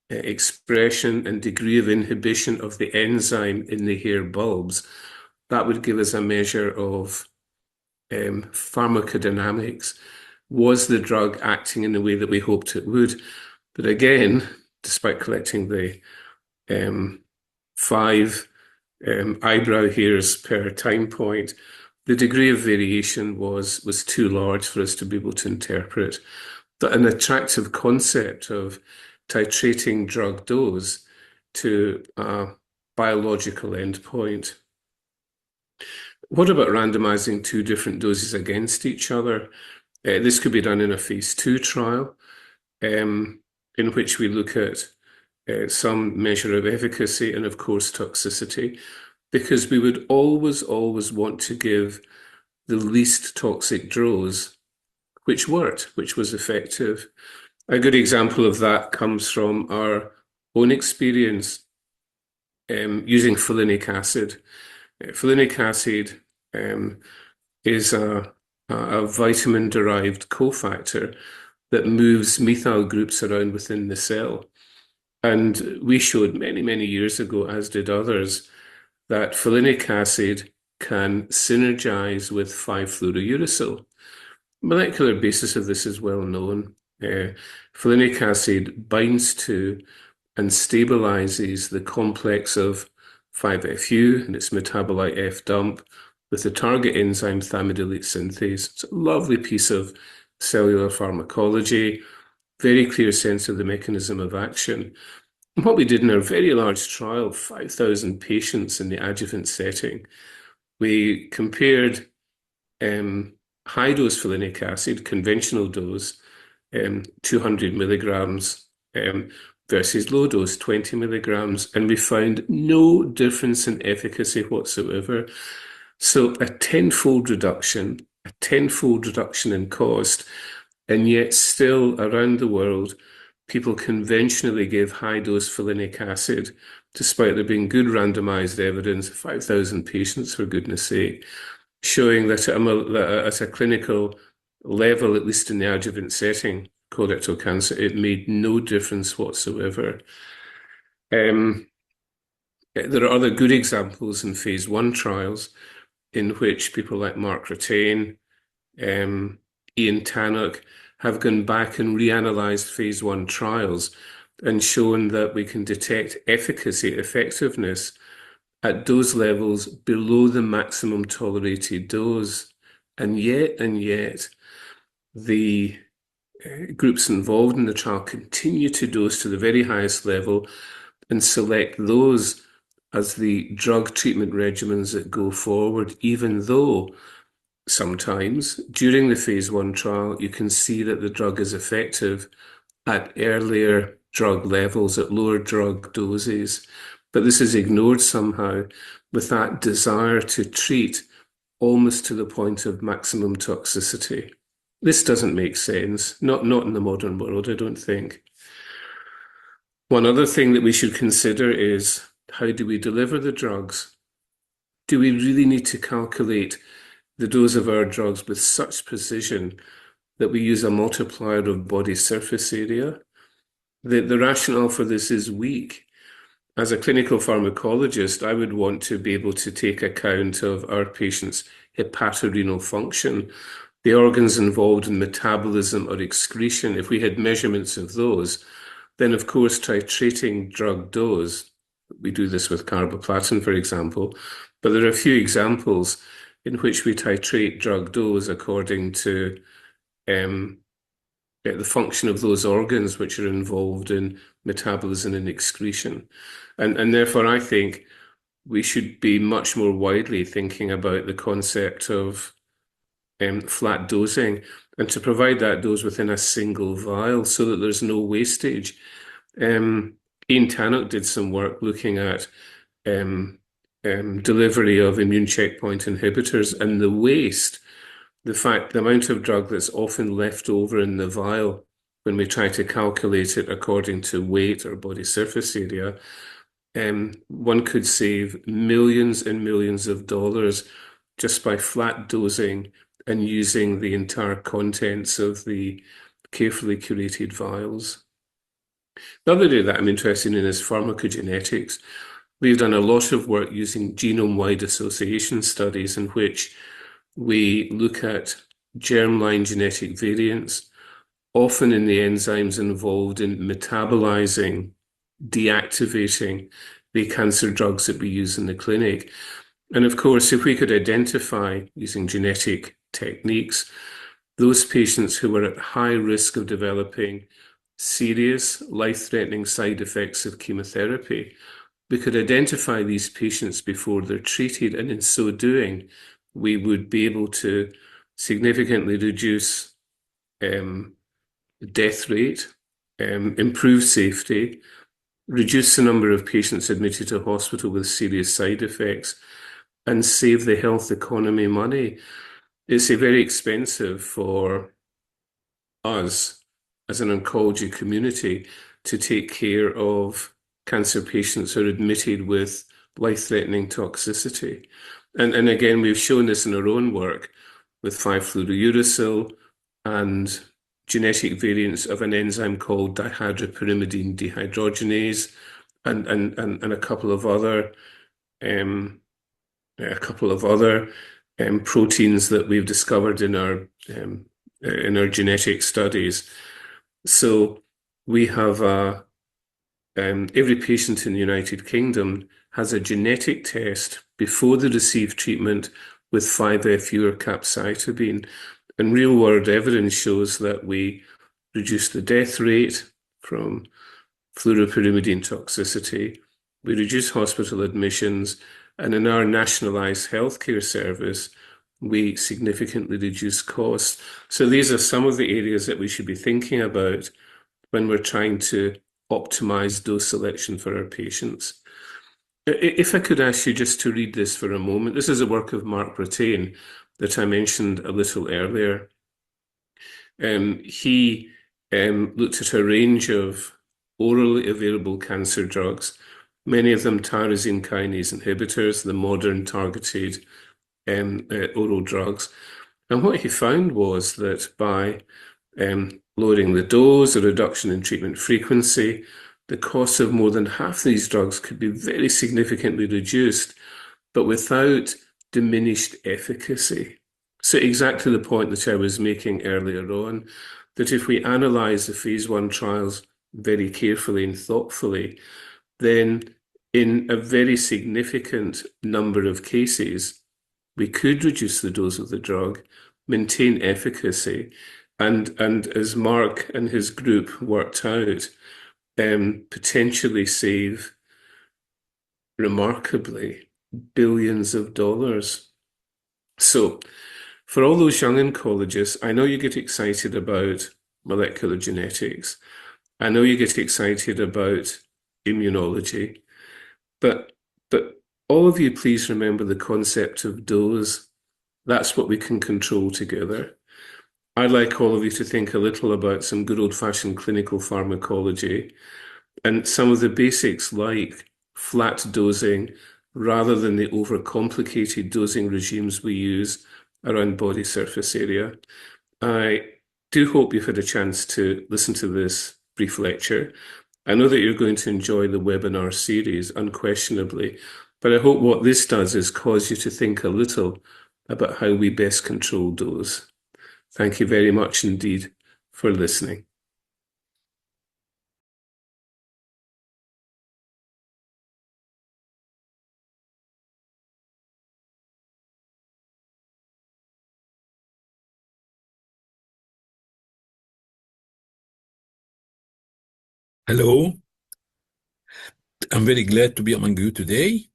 expression and degree of inhibition of the enzyme in the hair bulbs, that would give us a measure of pharmacodynamics. Was the drug acting in the way that we hoped it would? But again, despite collecting the 5 eyebrow hairs per time point, the degree of variation was too large for us to be able to interpret. But an attractive concept of titrating drug dose to a biological endpoint. What about randomizing 2 different doses against each other? This could be done in a phase 2 trial, in which we look at some measure of efficacy and, of course, toxicity, because we would always want to give the least toxic dose, which worked, which was effective. A good example of that comes from our own experience using folinic acid. Folinic acid is a vitamin-derived cofactor that moves methyl groups around within the cell. And we showed many years ago, as did others, that folinic acid can synergize with 5-fluorouracil. Molecular basis of this is well known. Folinic acid binds to and stabilizes the complex of 5-FU and its metabolite F-dump with the target enzyme thymidylate synthase. It's a lovely piece of cellular pharmacology, very clear sense of the mechanism of action. And what we did in our very large trial, 5,000 patients in the adjuvant setting, we compared high-dose folinic acid, conventional dose, 200 milligrams, versus low dose, 20 milligrams, and we found no difference in efficacy whatsoever. So a tenfold reduction in cost, and yet still around the world, people conventionally give high-dose folinic acid, despite there being good randomized evidence, 5,000 patients for goodness sake, showing that at a clinical level, at least in the adjuvant setting, colorectal cancer, it made no difference whatsoever. There are other good examples in phase 1 trials in which people like Mark Rattain, Ian Tannock have gone back and reanalyzed phase 1 trials and shown that we can detect efficacy, effectiveness at dose levels below the maximum tolerated dose. And yet, the groups involved in the trial continue to dose to the very highest level and select those as the drug treatment regimens that go forward, even though sometimes during the phase 1 trial, you can see that the drug is effective at earlier drug levels, at lower drug doses. But this is ignored somehow with that desire to treat almost to the point of maximum toxicity. This doesn't make sense, not in the modern world, I don't think. One other thing that we should consider is, how do we deliver the drugs? Do we really need to calculate the dose of our drugs with such precision that we use a multiplier of body surface area? The rationale for this is weak. As a clinical pharmacologist, I would want to be able to take account of our patients' hepatorenal function, the organs involved in metabolism or excretion. If we had measurements of those, then of course titrating drug dose, we do this with carboplatin, for example, but there are a few examples in which we titrate drug dose according to the function of those organs which are involved in metabolism and excretion. And therefore, I think we should be much more widely thinking about the concept of flat dosing, and to provide that dose within a single vial so that there's no wastage. Ian Tannock did some work looking at delivery of immune checkpoint inhibitors and the waste, the amount of drug that's often left over in the vial when we try to calculate it according to weight or body surface area. One could save millions and millions of dollars just by flat dosing and using the entire contents of the carefully curated vials. The other area that I'm interested in is pharmacogenetics. We've done a lot of work using genome-wide association studies in which we look at germline genetic variants, often in the enzymes involved in metabolizing, deactivating the cancer drugs that we use in the clinic. And of course, if we could identify, using genetic techniques, those patients who were at high risk of developing serious, life-threatening side effects of chemotherapy, we could identify these patients before they're treated, and in so doing, we would be able to significantly reduce death rate, improve safety, reduce the number of patients admitted to hospital with serious side effects, and save the health economy money. It's very expensive for us as an oncology community to take care of cancer patients who are admitted with life-threatening toxicity. And again, we've shown this in our own work with 5-fluorouracil and genetic variants of an enzyme called dihydropyrimidine dehydrogenase, and a couple of other proteins that we've discovered in our genetic studies. So we have every patient in the United Kingdom has a genetic test before they receive treatment with 5-FU or capecitabine. And real-world evidence shows that we reduce the death rate from fluoropyrimidine toxicity, we reduce hospital admissions, and in our nationalised healthcare service, we significantly reduce costs. So these are some of the areas that we should be thinking about when we're trying to optimized dose selection for our patients. If I could ask you just to read this for a moment. This is a work of Mark Brattain that I mentioned a little earlier. He looked at a range of orally available cancer drugs, many of them tyrosine kinase inhibitors, the modern targeted oral drugs. And what he found was that by lowering the dose, a reduction in treatment frequency, the cost of more than half these drugs could be very significantly reduced, but without diminished efficacy. So exactly the point that I was making earlier on, that if we analyze the phase 1 trials very carefully and thoughtfully, then in a very significant number of cases, we could reduce the dose of the drug, maintain efficacy, and as Mark and his group worked out, potentially save remarkably billions of dollars. So for all those young oncologists, I know you get excited about molecular genetics. I know you get excited about immunology, but all of you, please remember the concept of dose. That's what we can control together. I'd like all of you to think a little about some good old-fashioned clinical pharmacology and some of the basics like flat dosing rather than the overcomplicated dosing regimes we use around body surface area. I do hope you've had a chance to listen to this brief lecture. I know that you're going to enjoy the webinar series, unquestionably, but I hope what this does is cause you to think a little about how we best control dose. Thank you very much indeed for listening. Hello. I'm very glad to be among you today.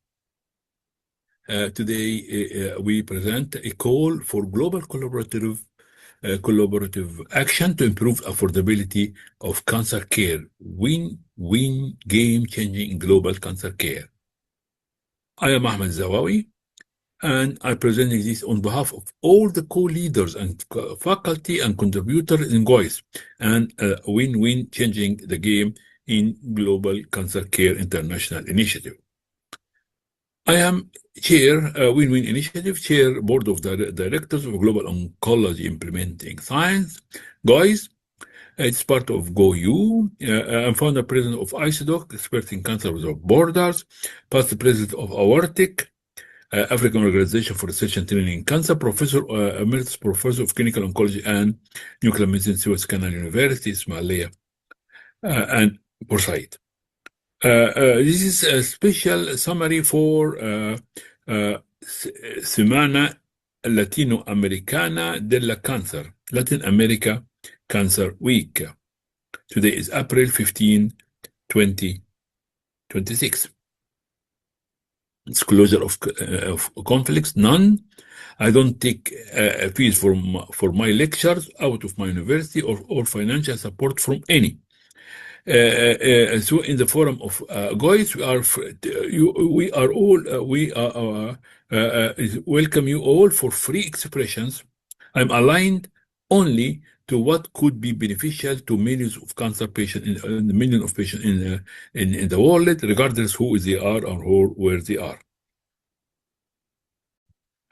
Today we present a call for global collaborative action to improve affordability of cancer care. Win-win, game-changing global cancer care. I am Ahmed Elzawawy, and I'm presenting this on behalf of all the co-leaders and faculty and contributors in GOIS, and Win-Win, changing the game in Global Cancer Care International Initiative. I am Chair, Win-Win Initiative, Chair, Board of Directors of Global Oncology Implementing Science, GOIS. It's part of GoU. I'm founder president of ICDOC, Experts in Cancer Without Borders, past president of AWARTIC, African Organization for Research and Training in Cancer, Professor, Emeritus Professor of Clinical Oncology and Nuclear Medicine, Suez Canal University, Ismailia, and Bursaid. This is a special summary for Semana Latinoamericana del Cáncer, Latin America Cancer Week. Today is April 15, 2026. Disclosure of conflicts, none. I don't take fees for my lectures out of my university or financial support from any. So in the forum of GOIS, we welcome you all for free expressions. I'm aligned only to what could be beneficial to millions of cancer patients, millions of patients in the world, regardless who they are or where they are.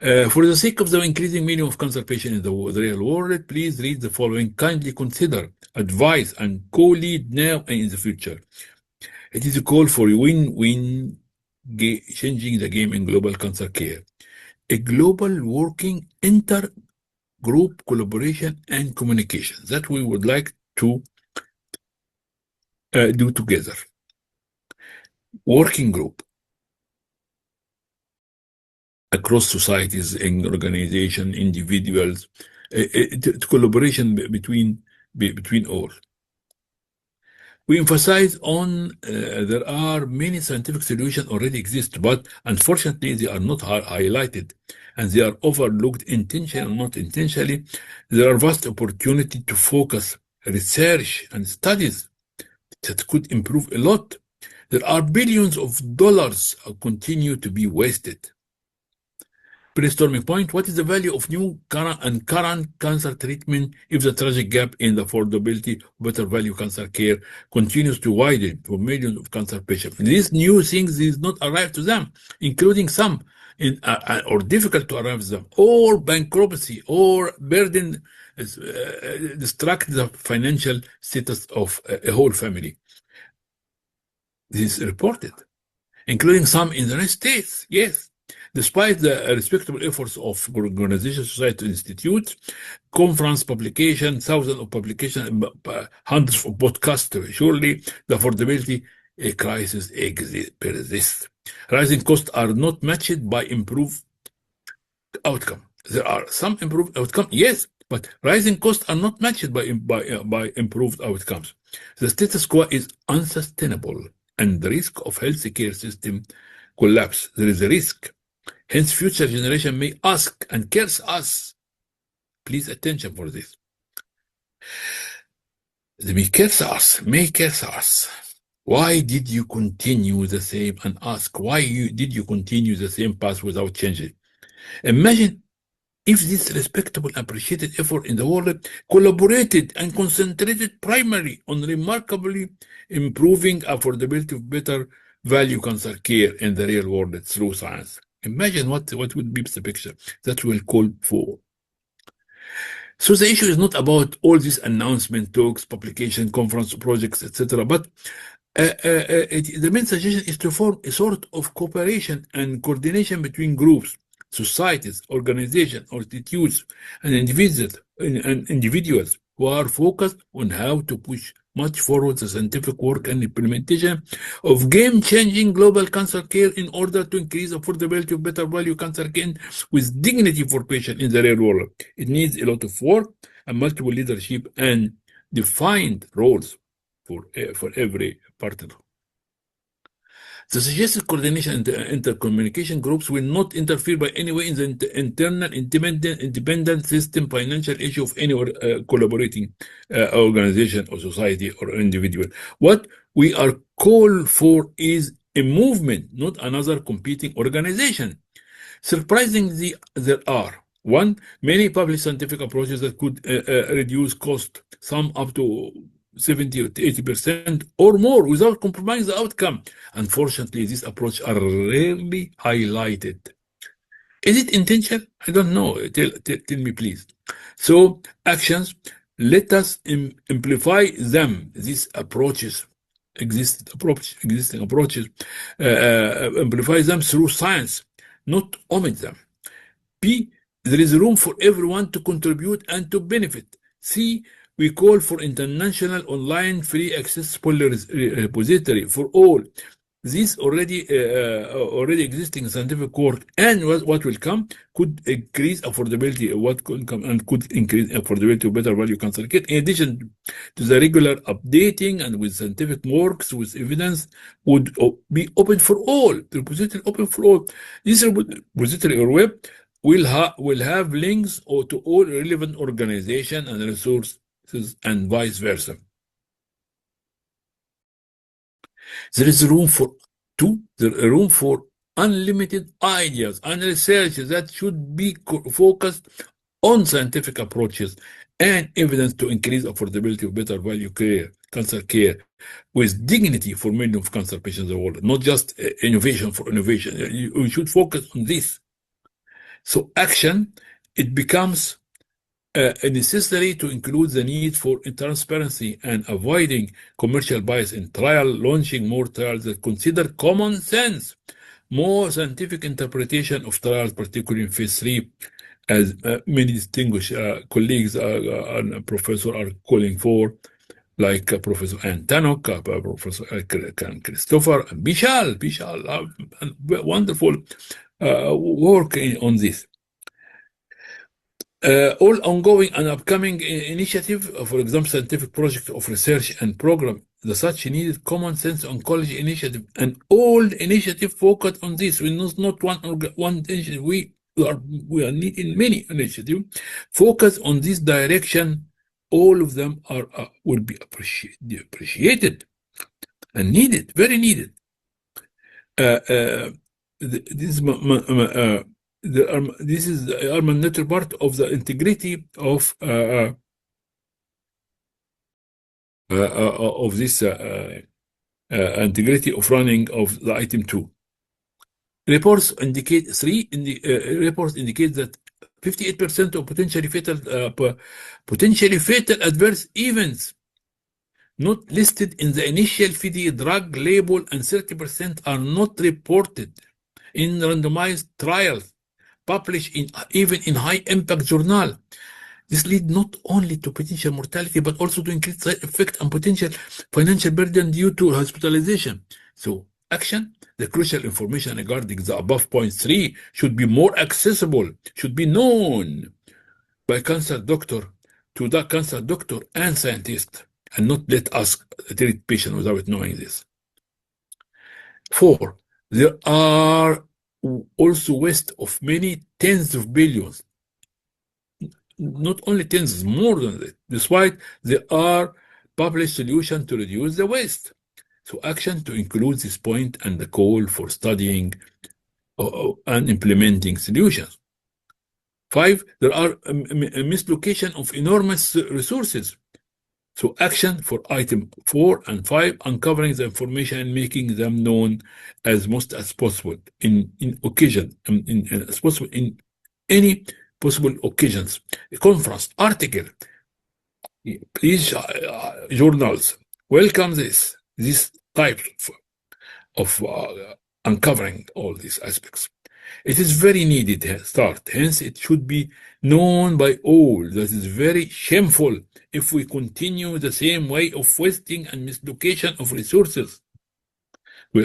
For the sake of the increasing million of cancer patients in the real world, please read the following. Kindly consider, advise, and co-lead now and in the future. It is a call for win-win, changing the game in global cancer care. A global working inter-group collaboration and communication that we would like to do together. Working group across societies and organizations, individuals, collaboration between all. We emphasize on there are many scientific solutions already exist, but unfortunately they are not highlighted and they are overlooked intentionally or not intentionally. There are vast opportunity to focus research and studies that could improve a lot. There are billions of dollars continue to be wasted. Brainstorming point: what is the value of new current cancer treatment if the tragic gap in the affordability of better value cancer care continues to widen for millions of cancer patients? These new things is not arrive to them, including some or difficult to arrive to them, or bankruptcy, or burden destruct the financial status of a whole family. This is reported, including some in the United States. Yes. Despite the respectable efforts of organizations, society institutes, conference publication, thousands of publications, hundreds of podcasts, surely the affordability crisis persists. Rising costs are not matched by improved outcome. There are some improved outcomes, yes, but rising costs are not matched by improved outcomes. The status quo is unsustainable, and the risk of healthcare system collapse. There is a risk. Hence, future generation may ask and curse us. Please attention for this. They may curse us. Why did you continue the same, and ask, why did you continue the same path without changing? Imagine if this respectable, appreciated effort in the world collaborated and concentrated primarily on remarkably improving affordability of better value cancer care in the real world through science. Imagine what would be the picture that we'll call for. So the issue is not about all these announcement, talks, publication, conference, projects, etc. But the main suggestion is to form a sort of cooperation and coordination between groups, societies, organizations, institutes, and individuals who are focused on how to push much forward the scientific work and implementation of game-changing global cancer care in order to increase affordability of better value cancer care with dignity for patients in the real world. It needs a lot of work and multiple leadership and defined roles for every partner. The suggested coordination and intercommunication groups will not interfere by any way in the internal independent system financial issue of any collaborating organization or society or individual. What we are called for is a movement, not another competing organization. Surprisingly, there are many published scientific approaches that could reduce cost, some up to 70 or 80% or more without compromising the outcome. Unfortunately, these approaches are rarely highlighted. Is it intentional? I don't know. Tell me, please. So, actions, let us amplify them. These approaches, existing approaches, amplify them through science, not omit them. B, there is room for everyone to contribute and to benefit. C, we call for international online free accessible repository for all. This already existing scientific work and what will come could increase affordability. What could come and could increase affordability of better value cancer care. In addition to the regular updating and with scientific works with evidence would be open for all. The repository open for all. This repository or web will have links to all relevant organizations and resources and vice versa. There is room for unlimited ideas and research that should be focused on scientific approaches and evidence to increase affordability of better value cancer care with dignity for millions of cancer patients in the world, not just innovation for innovation. We should focus on this. So action, it becomes necessary to include the need for transparency and avoiding commercial bias in trial, launching more trials that consider common sense, more scientific interpretation of trials, particularly in phase 3, as many distinguished colleagues and professors are calling for, like Professor Antanok, Professor Christopher, and Bishal, wonderful work on this. All ongoing and upcoming initiative, for example, scientific project of research and program, the such needed common sense oncology initiative, and all initiative focused on this. We not one initiative. We are needing many initiatives focus on this direction. All of them will be appreciated. and needed, very needed. This is the mandatory part of the integrity of this integrity of running of the item 2. Reports indicate that 58% of potentially fatal adverse events not listed in the initial FDA drug label, and 30% are not reported in randomized trials published even in high-impact journal. This leads not only to potential mortality, but also to increased side effect and potential financial burden due to hospitalization. So, action, the crucial information regarding the above point 3 should be more accessible, should be known by cancer doctor to the cancer doctor and scientist, and not let us treat patients without knowing this. 4, there are also waste of many tens of billions, not only tens, more than that, despite there are published solutions to reduce the waste. So action to include this point and the call for studying and implementing solutions. 5, there are a mislocation of enormous resources. So action for item 4 and 5, uncovering the information and making them known as much as possible in occasion, as possible in any possible occasions. A conference, article, please, journals, welcome this type of uncovering all these aspects. It is very needed start, hence it should be known by all. That is very shameful if we continue the same way of wasting and mislocation of resources. We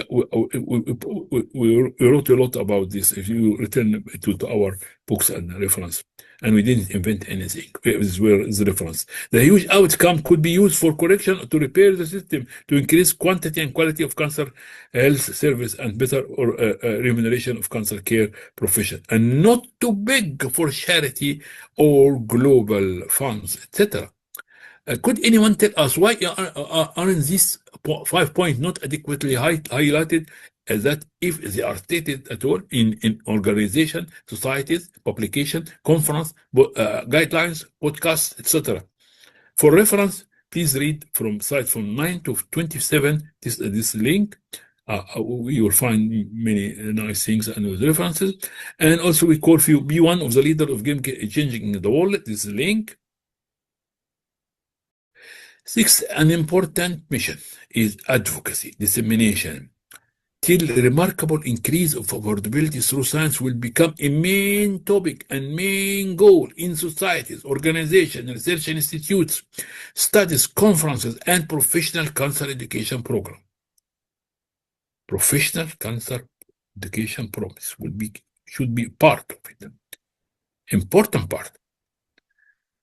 wrote a lot about this if you return to our books and reference. And we didn't invent anything. This is where the reference. The huge outcome could be used for correction to repair the system, to increase quantity and quality of cancer health service and better remuneration of cancer care profession, and not to beg for charity or global funds, etc. Could anyone tell us why aren't these 5 points not adequately highlighted, that if they are stated at all in organization, societies, publication, conference, guidelines, podcasts, etc. For reference, please read from slides from 9 to 27, this link. You will find many nice things and references. And also we call for you, be one of the leaders of game changing the world. This link. 6, an important mission is advocacy, dissemination, till remarkable increase of affordability through science will become a main topic and main goal in societies, organizations, research institutes, studies, conferences, and professional cancer education program. Professional cancer education programs should be part of it, important part.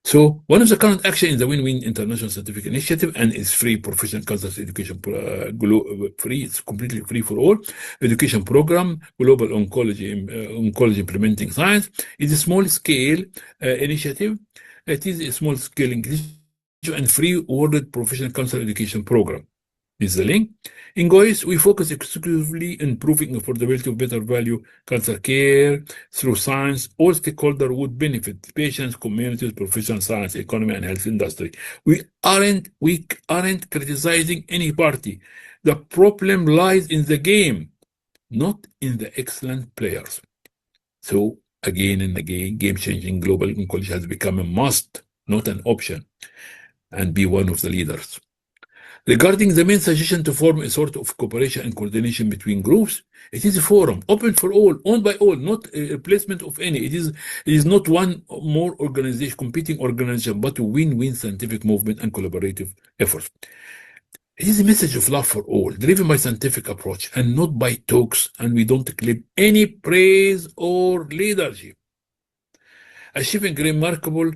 So one of the current action is the Win-Win International Scientific Initiative, and it's free professional cancer education, free, it's completely free for all. Education program, Global Oncology Implementing Science, is a small-scale initiative. It is a small-scale initiative and free awarded professional cancer education program. This is the link. In GOIS, we focus exclusively on improving affordability of better value cancer care through science. All stakeholders would benefit: patients, communities, professional science, economy, and health industry. We aren't criticizing any party. The problem lies in the game, not in the excellent players. So again and again, game-changing global oncology has become a must, not an option, and be one of the leaders. Regarding the main suggestion to form a sort of cooperation and coordination between groups, it is a forum open for all, owned by all, not a replacement of any. It is not one more organization, competing organization, but a win-win scientific movement and collaborative efforts. It is a message of love for all, driven by scientific approach and not by talks, and we don't claim any praise or leadership. Achieving remarkable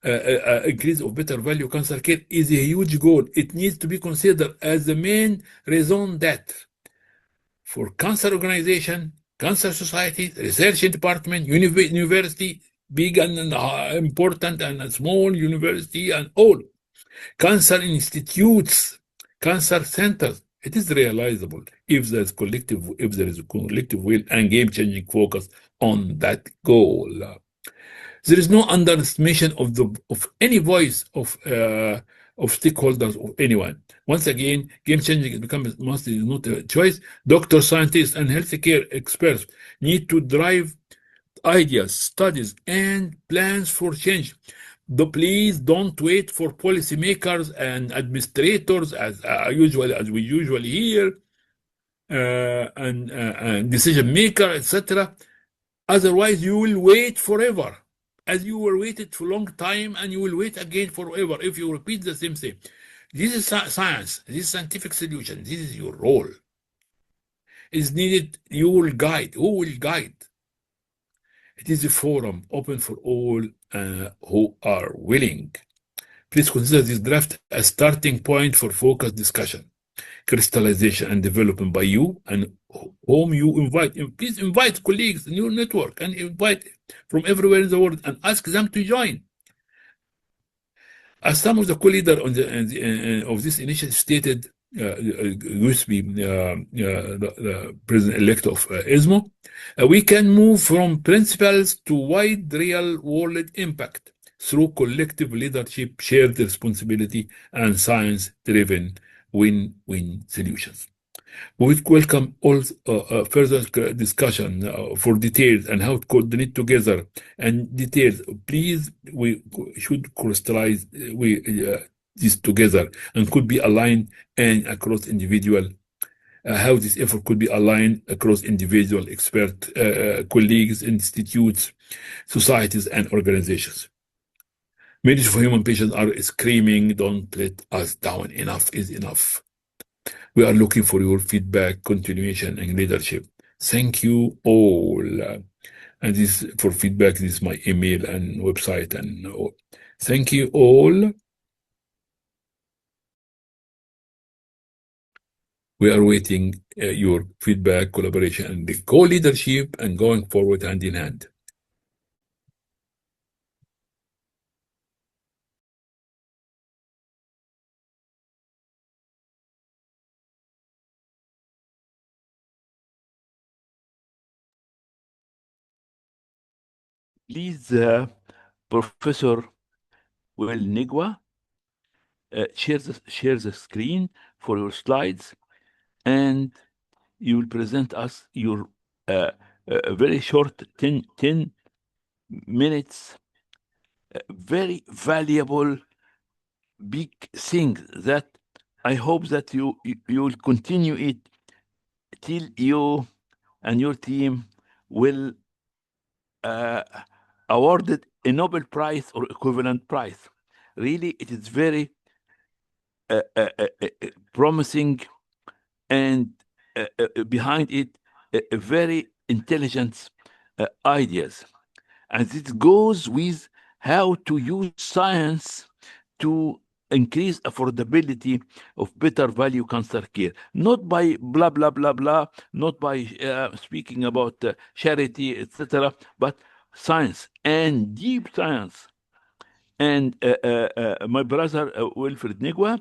increase of better value cancer care is a huge goal. It needs to be considered as the main raison d'etre for cancer organization, cancer society, research department, university, big and important and small university, and all cancer institutes, cancer centers, It is realizable if there is a collective will and game-changing focus on that goal. There is no underestimation of any voice of stakeholders or anyone. Once again, game-changing is becoming mostly not a choice. Doctors, scientists, and healthcare experts need to drive ideas, studies, and plans for change. Please don't wait for policymakers and administrators, as we usually hear, and decision maker, etc. Otherwise, you will wait forever, as you were waited for a long time, and you will wait again forever if you repeat the same thing. This is science. This is scientific solution. This is your role. Is needed. You will guide. Who will guide? It is a forum open for all who are willing. Please consider this draft a starting point for focused discussion, crystallization, and development by you and whom you invite. Please invite colleagues in your network and invite from everywhere in the world and ask them to join. As some of the co-leaders of this initiative stated, Gusby, the president-elect of ISMO, we can move from principles to wide real-world impact through collective leadership, shared responsibility, and science-driven win-win solutions. We would welcome all further discussion for details and how to coordinate together and details. Please, we should crystallize this together and could be aligned and across individual, how this effort could be aligned across individual expert colleagues, institutes, societies, and organizations. Millions of human patients are screaming, don't let us down. Enough is enough. We are looking for your feedback, continuation, and leadership. Thank you all. And this for feedback, this is my email and website. And thank you all. We are waiting your feedback, collaboration, and the co-leadership and going forward hand in hand. Please, Professor Nigwa, share the screen for your slides, and you will present us your very short 10 minutes, very valuable, big thing that I hope that you will continue it till you and your team will awarded a Nobel Prize or equivalent prize. Really, it is very promising, and behind it, a very intelligent ideas. And it goes with how to use science to increase affordability of better value cancer care, not by blah, blah, blah, blah, not by speaking about charity, etc., but science and deep science. And my brother Wilfred Nigwa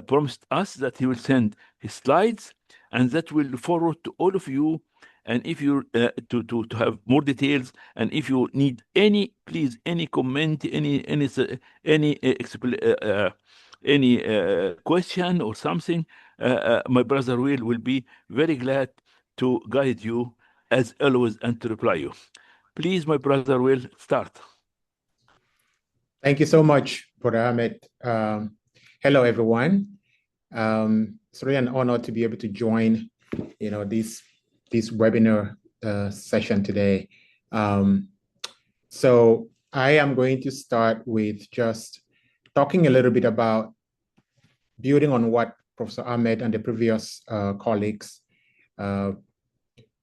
promised us that he will send his slides, and that will forward to all of you. And if you to have more details, and if you need any, please, any comment, any question or something, my brother will be very glad to guide you as always and to reply you. Please, my brother will start. Thank you so much, Brother Ahmed. Hello, everyone. It's really an honor to be able to join, this webinar session today. So I am going to start with just talking a little bit about building on what Professor Ahmed and the previous colleagues,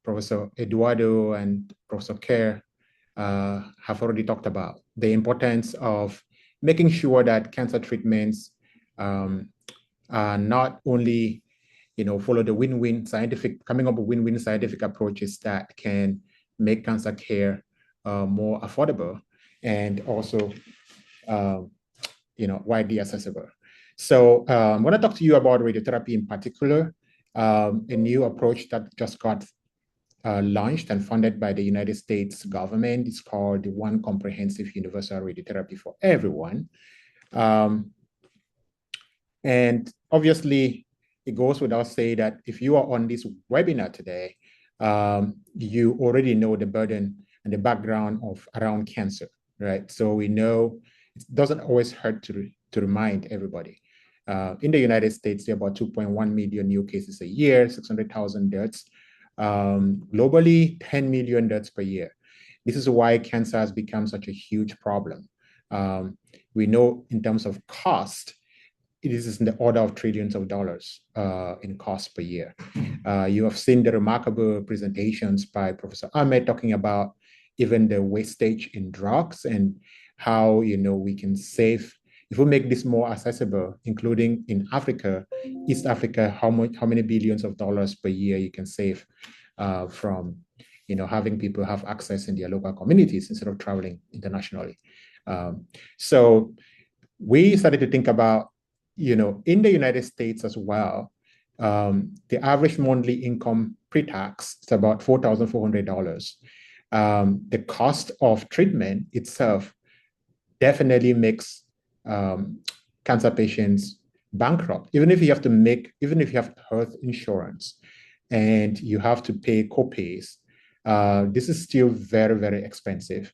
Professor Eduardo and Professor Kerr, have already talked about, the importance of making sure that cancer treatments are not only follow the win-win scientific, coming up with win-win scientific approaches that can make cancer care more affordable and also, widely accessible. So I want to talk to you about radiotherapy in particular, a new approach that just got launched and funded by the United States government. It's called the One Comprehensive Universal Radiotherapy for Everyone. And obviously, it goes without saying that if you are on this webinar today, you already know the burden and the background around cancer, right? So we know it doesn't always hurt to remind everybody. In the United States, there are about 2.1 million new cases a year, 600,000 deaths. Globally, 10 million deaths per year. This is why cancer has become such a huge problem. We know in terms of cost, it is in the order of trillions of dollars in cost per year. You have seen the remarkable presentations by Professor Ahmed talking about even the wastage in drugs and how we can save. If we make this more accessible, including in Africa, East Africa, how many billions of dollars per year you can save from having people have access in their local communities instead of traveling internationally. So we started to think about, in the United States as well, the average monthly income pre-tax is about $4,400. The cost of treatment itself definitely makes cancer patients bankrupt. Even if you have health insurance and you have to pay co-pays, this is still very, very expensive.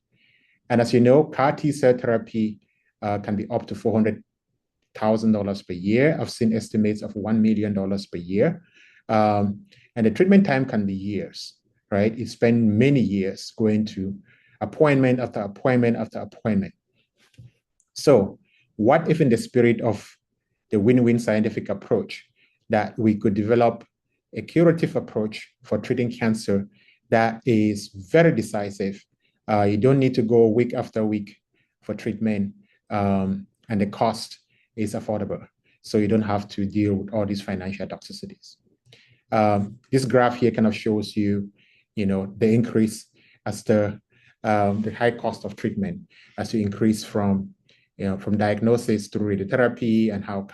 And as you know, CAR T-cell therapy can be up to $400,000 per year. I've seen estimates of $1 million per year. And the treatment time can be years, right? You spend many years going to appointment after appointment after appointment. So what if in the spirit of the win-win scientific approach that we could develop a curative approach for treating cancer that is very decisive? You don't need to go week after week for treatment, and the cost is affordable. So you don't have to deal with all these financial toxicities. This graph here kind of shows you, the increase as the high cost of treatment as you increase from diagnosis to radiotherapy, and how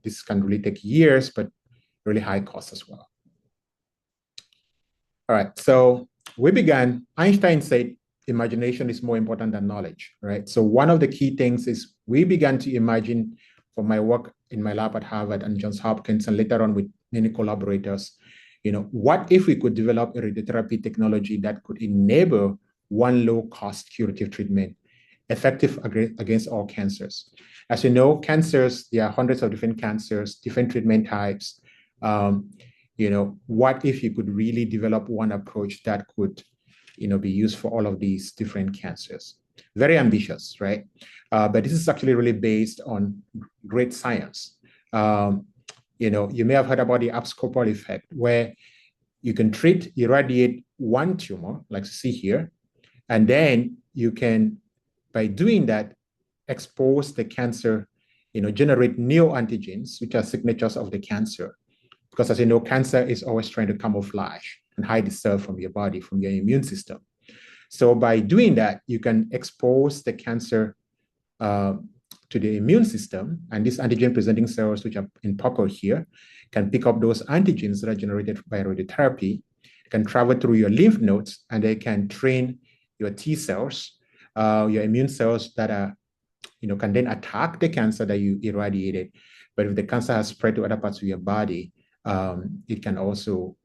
this can really take years, but really high cost as well. All right, so we began. Einstein said, imagination is more important than knowledge, right? So one of the key things is we began to imagine, from my work in my lab at Harvard and Johns Hopkins, and later on with many collaborators, what if we could develop a radiotherapy technology that could enable one low-cost curative treatment, effective against all cancers? As you know, cancers, there are hundreds of different cancers, different treatment types. What if you could really develop one approach that could be used for all of these different cancers? Very ambitious, right? But this is actually really based on great science. You may have heard about the abscopal effect, where you can irradiate one tumor, like you see here, and then you can, by doing that, expose the cancer, generate neoantigens, which are signatures of the cancer. Because as you know, cancer is always trying to camouflage and hide itself from your body, from your immune system. So by doing that, you can expose the cancer to the immune system, and these antigen-presenting cells, which are in purple here, can pick up those antigens that are generated by radiotherapy, can travel through your lymph nodes, and they can train your T cells, your immune cells that are, can then attack the cancer that you irradiated. But if the cancer has spread to other parts of your body, it can also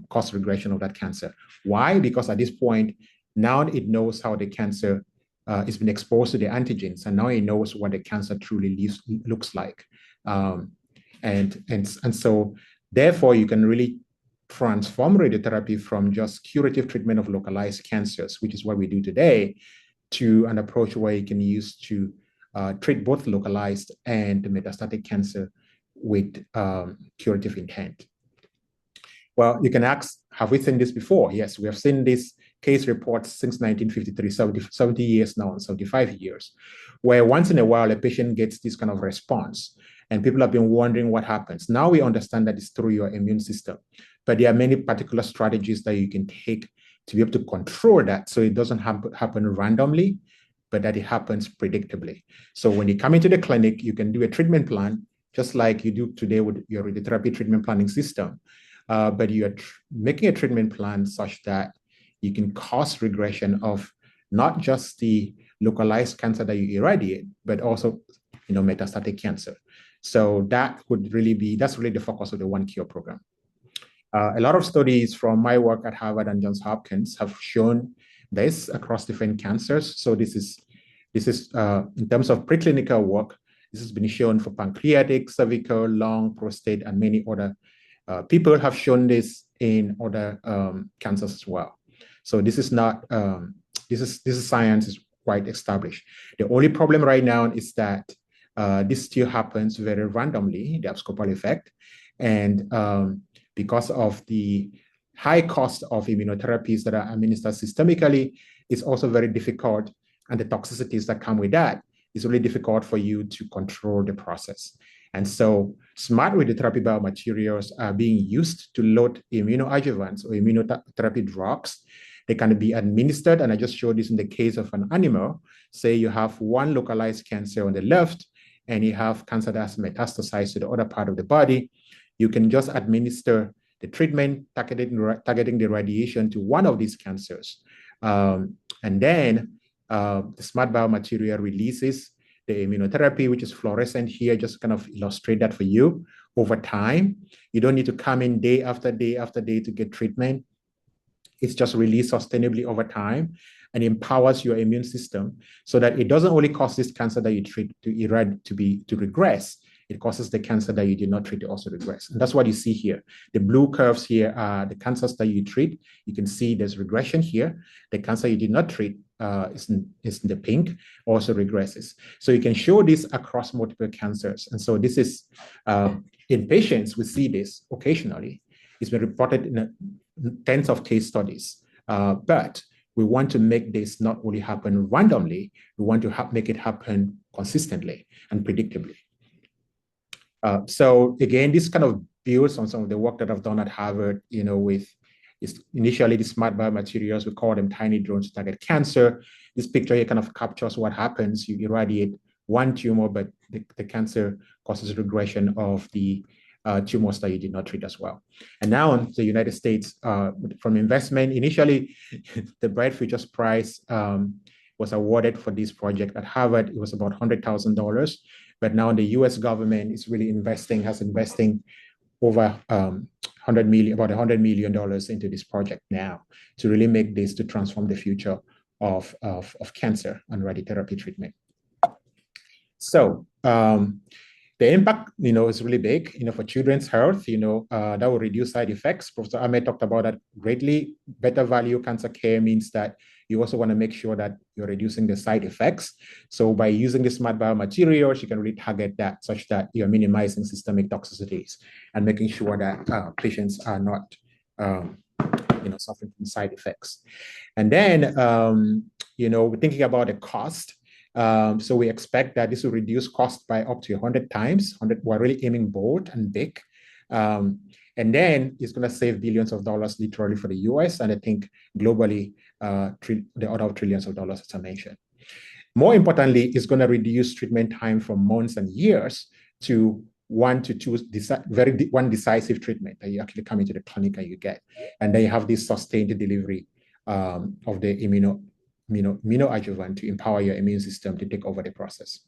cause regression of that cancer. Why? Because at this point, now it knows how the cancer has been exposed to the antigens, and now it knows what the cancer truly looks like. And so therefore, you can really transform radiotherapy from just curative treatment of localized cancers, which is what we do today, to an approach where you can use to treat both localized and metastatic cancer with curative intent. Well, you can ask, have we seen this before? Yes, we have seen this case reports since 1953, 70 years now, 75 years, where once in a while a patient gets this kind of response, and people have been wondering what happens. Now we understand that it's through your immune system, but there are many particular strategies that you can take to be able to control that, so it doesn't happen randomly, but that it happens predictably. So when you come into the clinic, you can do a treatment plan just like you do today with your radiotherapy treatment planning system. But you are making a treatment plan such that you can cause regression of not just the localized cancer that you irradiate, but also, metastatic cancer. So that's really the focus of the One Cure program. A lot of studies from my work at Harvard and Johns Hopkins have shown this across different cancers. So this is in terms of preclinical work, this has been shown for pancreatic, cervical, lung, prostate, and many other people have shown this in other cancers as well. So this is not this is science is quite established. The only problem right now is that this still happens very randomly, the abscopal effect, and because of the high cost of immunotherapies that are administered systemically, it's also very difficult, and the toxicities that come with that, it's really difficult for you to control the process. And so smart radiotherapy biomaterials are being used to load immunoadjuvants or immunotherapy drugs. They can be administered, and I just showed this in the case of an animal. Say you have one localized cancer on the left, and you have cancer that's metastasized to the other part of the body. You can just administer the treatment, targeting the radiation to one of these cancers. And then the smart biomaterial releases the immunotherapy, which is fluorescent here, just kind of illustrate that for you over time. You don't need to come in day after day after day to get treatment. It's just released sustainably over time and empowers your immune system so that it doesn't only cause this cancer that you treat to regress. It causes the cancer that you did not treat to also regress. And that's what you see here. The blue curves here are the cancers that you treat. You can see there's regression here. The cancer you did not treat is in the pink, also regresses. So you can show this across multiple cancers. And so this is, in patients, we see this occasionally. It's been reported in tens of case studies. But we want to make this not only happen randomly, we want to make it happen consistently and predictably. So again, this kind of builds on some of the work that I've done at Harvard, with initially the smart biomaterials, we call them tiny drones to target cancer. This picture here kind of captures what happens. You irradiate one tumor, but the cancer causes regression of the tumors that you did not treat as well. And now in the United States, from investment, initially the Bright Futures Prize was awarded for this project at Harvard. It was about $100,000. But now the U.S. government is really investing over about $100 million into this project now to really make this, to transform the future of cancer and radiotherapy treatment. So the impact, is really big, for children's health, that will reduce side effects. Professor Ahmed talked about that greatly. Better value cancer care means that you also want to make sure that you're reducing the side effects. So by using the smart biomaterials, you can really target that such that you're minimizing systemic toxicities and making sure that patients are not, suffering from side effects. And then, we're thinking about the cost. So we expect that this will reduce cost by up to 100 times. We're really aiming bold and big. And then it's going to save billions of dollars literally for the US, and I think globally, the order of trillions of dollars, as I mentioned. More importantly, it's going to reduce treatment time from months and years to 1 to 2 one decisive treatment that you actually come into the clinic and you get. And then you have this sustained delivery of the immunoadjuvant to empower your immune system to take over the process.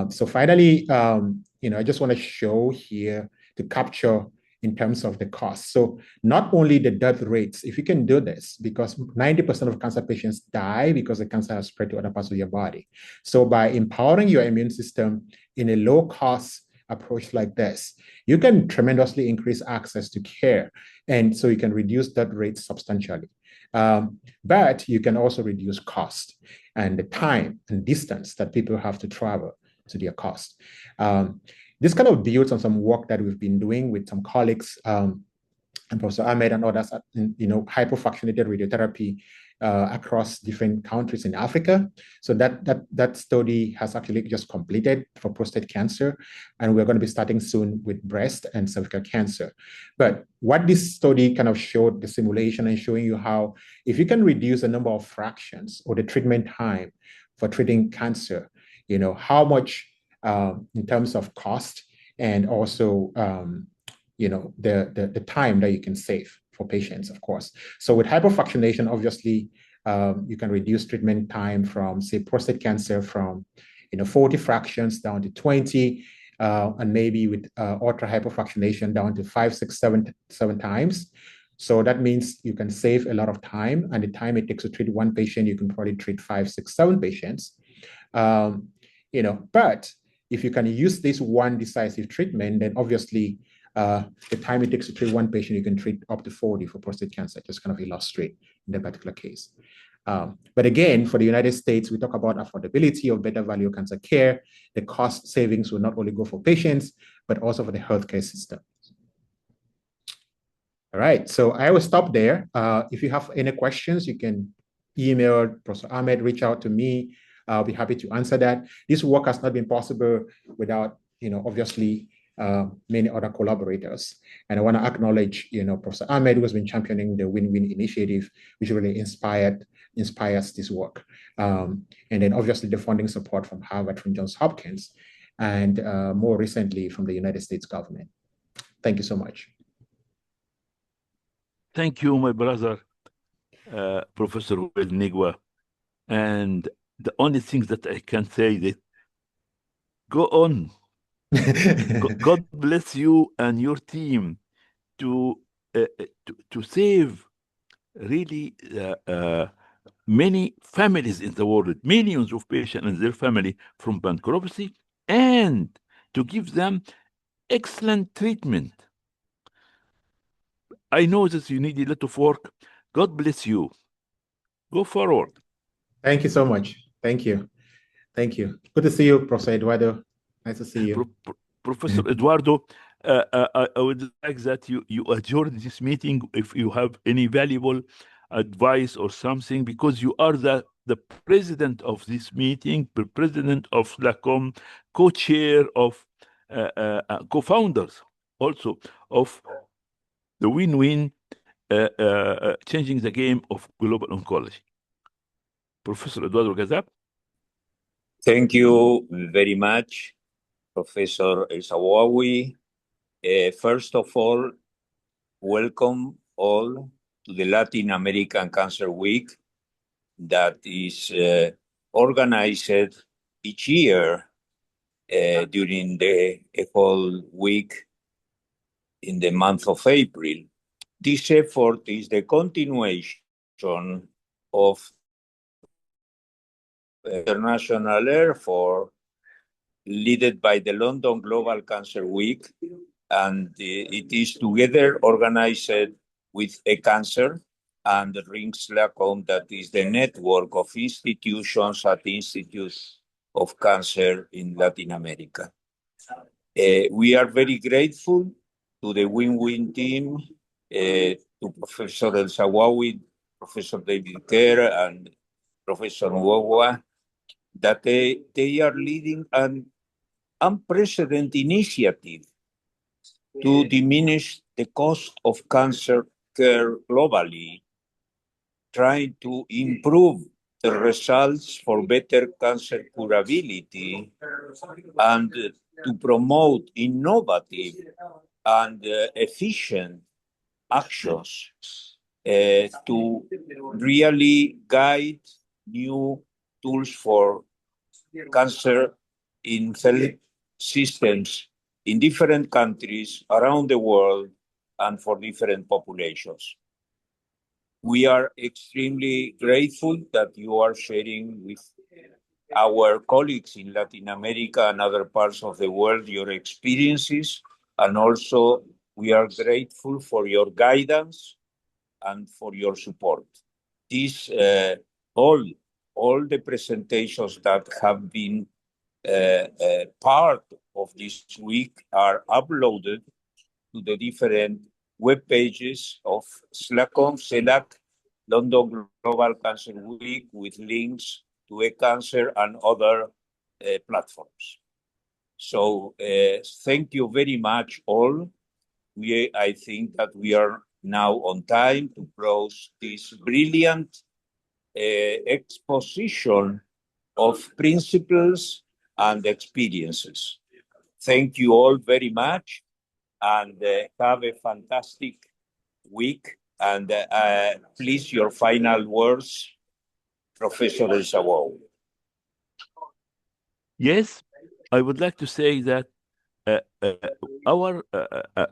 So finally, I just want to show here to capture in terms of the cost. So not only the death rates, if you can do this, because 90% of cancer patients die because the cancer has spread to other parts of your body. So by empowering your immune system in a low-cost approach like this, you can tremendously increase access to care. And so you can reduce death rates substantially. But you can also reduce cost and the time and distance that people have to travel to their cost. This kind of builds on some work that we've been doing with some colleagues, and Professor Ahmed and others, hypofractionated radiotherapy across different countries in Africa. So that study has actually just completed for prostate cancer, and we're going to be starting soon with breast and cervical cancer. But what this study kind of showed, the simulation, and showing you how if you can reduce the number of fractions or the treatment time for treating cancer, how much in terms of cost and also the time that you can save for patients, of course. So with hypofractionation, obviously, you can reduce treatment time from, say, prostate cancer from 40 fractions down to 20, and maybe with ultra hypofractionation down to 5, 6, 7 times. So that means you can save a lot of time, and the time it takes to treat one patient, you can probably treat 5, 6, 7 patients. But if you can use this one decisive treatment, then obviously the time it takes to treat one patient, you can treat up to 40 for prostate cancer, just kind of illustrate in that particular case. But again, for the United States, we talk about affordability of better value cancer care. The cost savings will not only go for patients, but also for the healthcare system. All right, so I will stop there. If you have any questions, you can email Professor Ahmed, reach out to me. I'll be happy to answer that. This work has not been possible without, obviously, many other collaborators. And I want to acknowledge, Professor Ahmed, who has been championing the Win-Win initiative, which really inspires this work. And then obviously the funding support from Harvard, from Johns Hopkins, and more recently from the United States government. Thank you so much. Thank you, my brother, Professor Nigwa. And the only thing that I can say is go on. God bless you and your team to save really many families in the world, millions of patients and their family from bankruptcy, and to give them excellent treatment. I know that you need a lot of work. God bless you. Go forward. Thank you so much. Thank you. Thank you. Good to see you, Professor Eduardo. Nice to see you. Professor Eduardo, I would like that you adjourn this meeting if you have any valuable advice or something, because you are the president of this meeting, the president of SELAC, co-chair of co-founders also of the Win-Win, changing the game of global oncology. Professor Eduardo Cazap. Thank you very much, Professor Elzawawy. First of all, welcome all to the Latin American Cancer Week that is organized each year during the whole week in the month of April. This effort is the continuation of international effort led by the London Global Cancer Week, and it is together organized with eCancer and SELAC, that is the network of institutions at Institutes of Cancer in Latin America. We are very grateful to the Win-Win team, to Professor Elzawawy, Professor David Kerr, and Professor Nwowa, that they are leading an unprecedented initiative to diminish the cost of cancer care globally, trying to improve the results for better cancer curability, and to promote innovative and efficient actions to really guide new tools for cancer in health systems in different countries around the world and for different populations. We are extremely grateful that you are sharing with our colleagues in Latin America and other parts of the world your experiences, and also we are grateful for your guidance and for your support. These all the presentations that have been part of this week are uploaded to the different web pages of SELAC, London Global Cancer Week, with links to eCancer and other platforms. So thank you very much all. I think that we are now on time to close this brilliant exposition of principles and experiences. Thank you all very much, and have a fantastic week. And please, your final words, Professor Elzawawy. Yes, I would like to say that our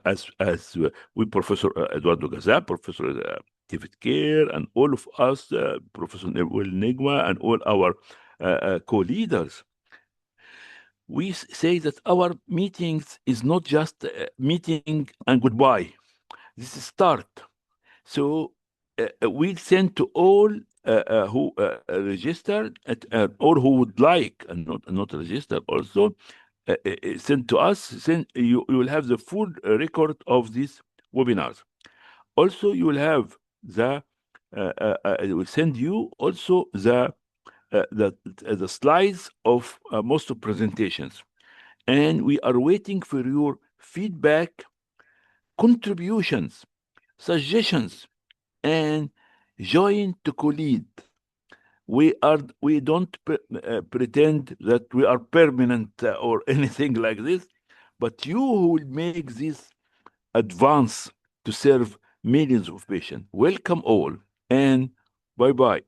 as we Professor Eduardo Cazap, Professor David Kerr, and all of us, Professor Will Nigma, and all our co-leaders, we say that our meetings is not just a meeting and goodbye. This is start. So we send to all who registered or who would like and not register also. Send to us. You will have the full record of these webinars. Also, you will have the. I will send you also the slides of most of presentations, and we are waiting for your feedback, contributions, suggestions, and join to co-lead. We don't pretend that we are permanent or anything like this, but you will make this advance to serve millions of patients. Welcome all, and bye-bye.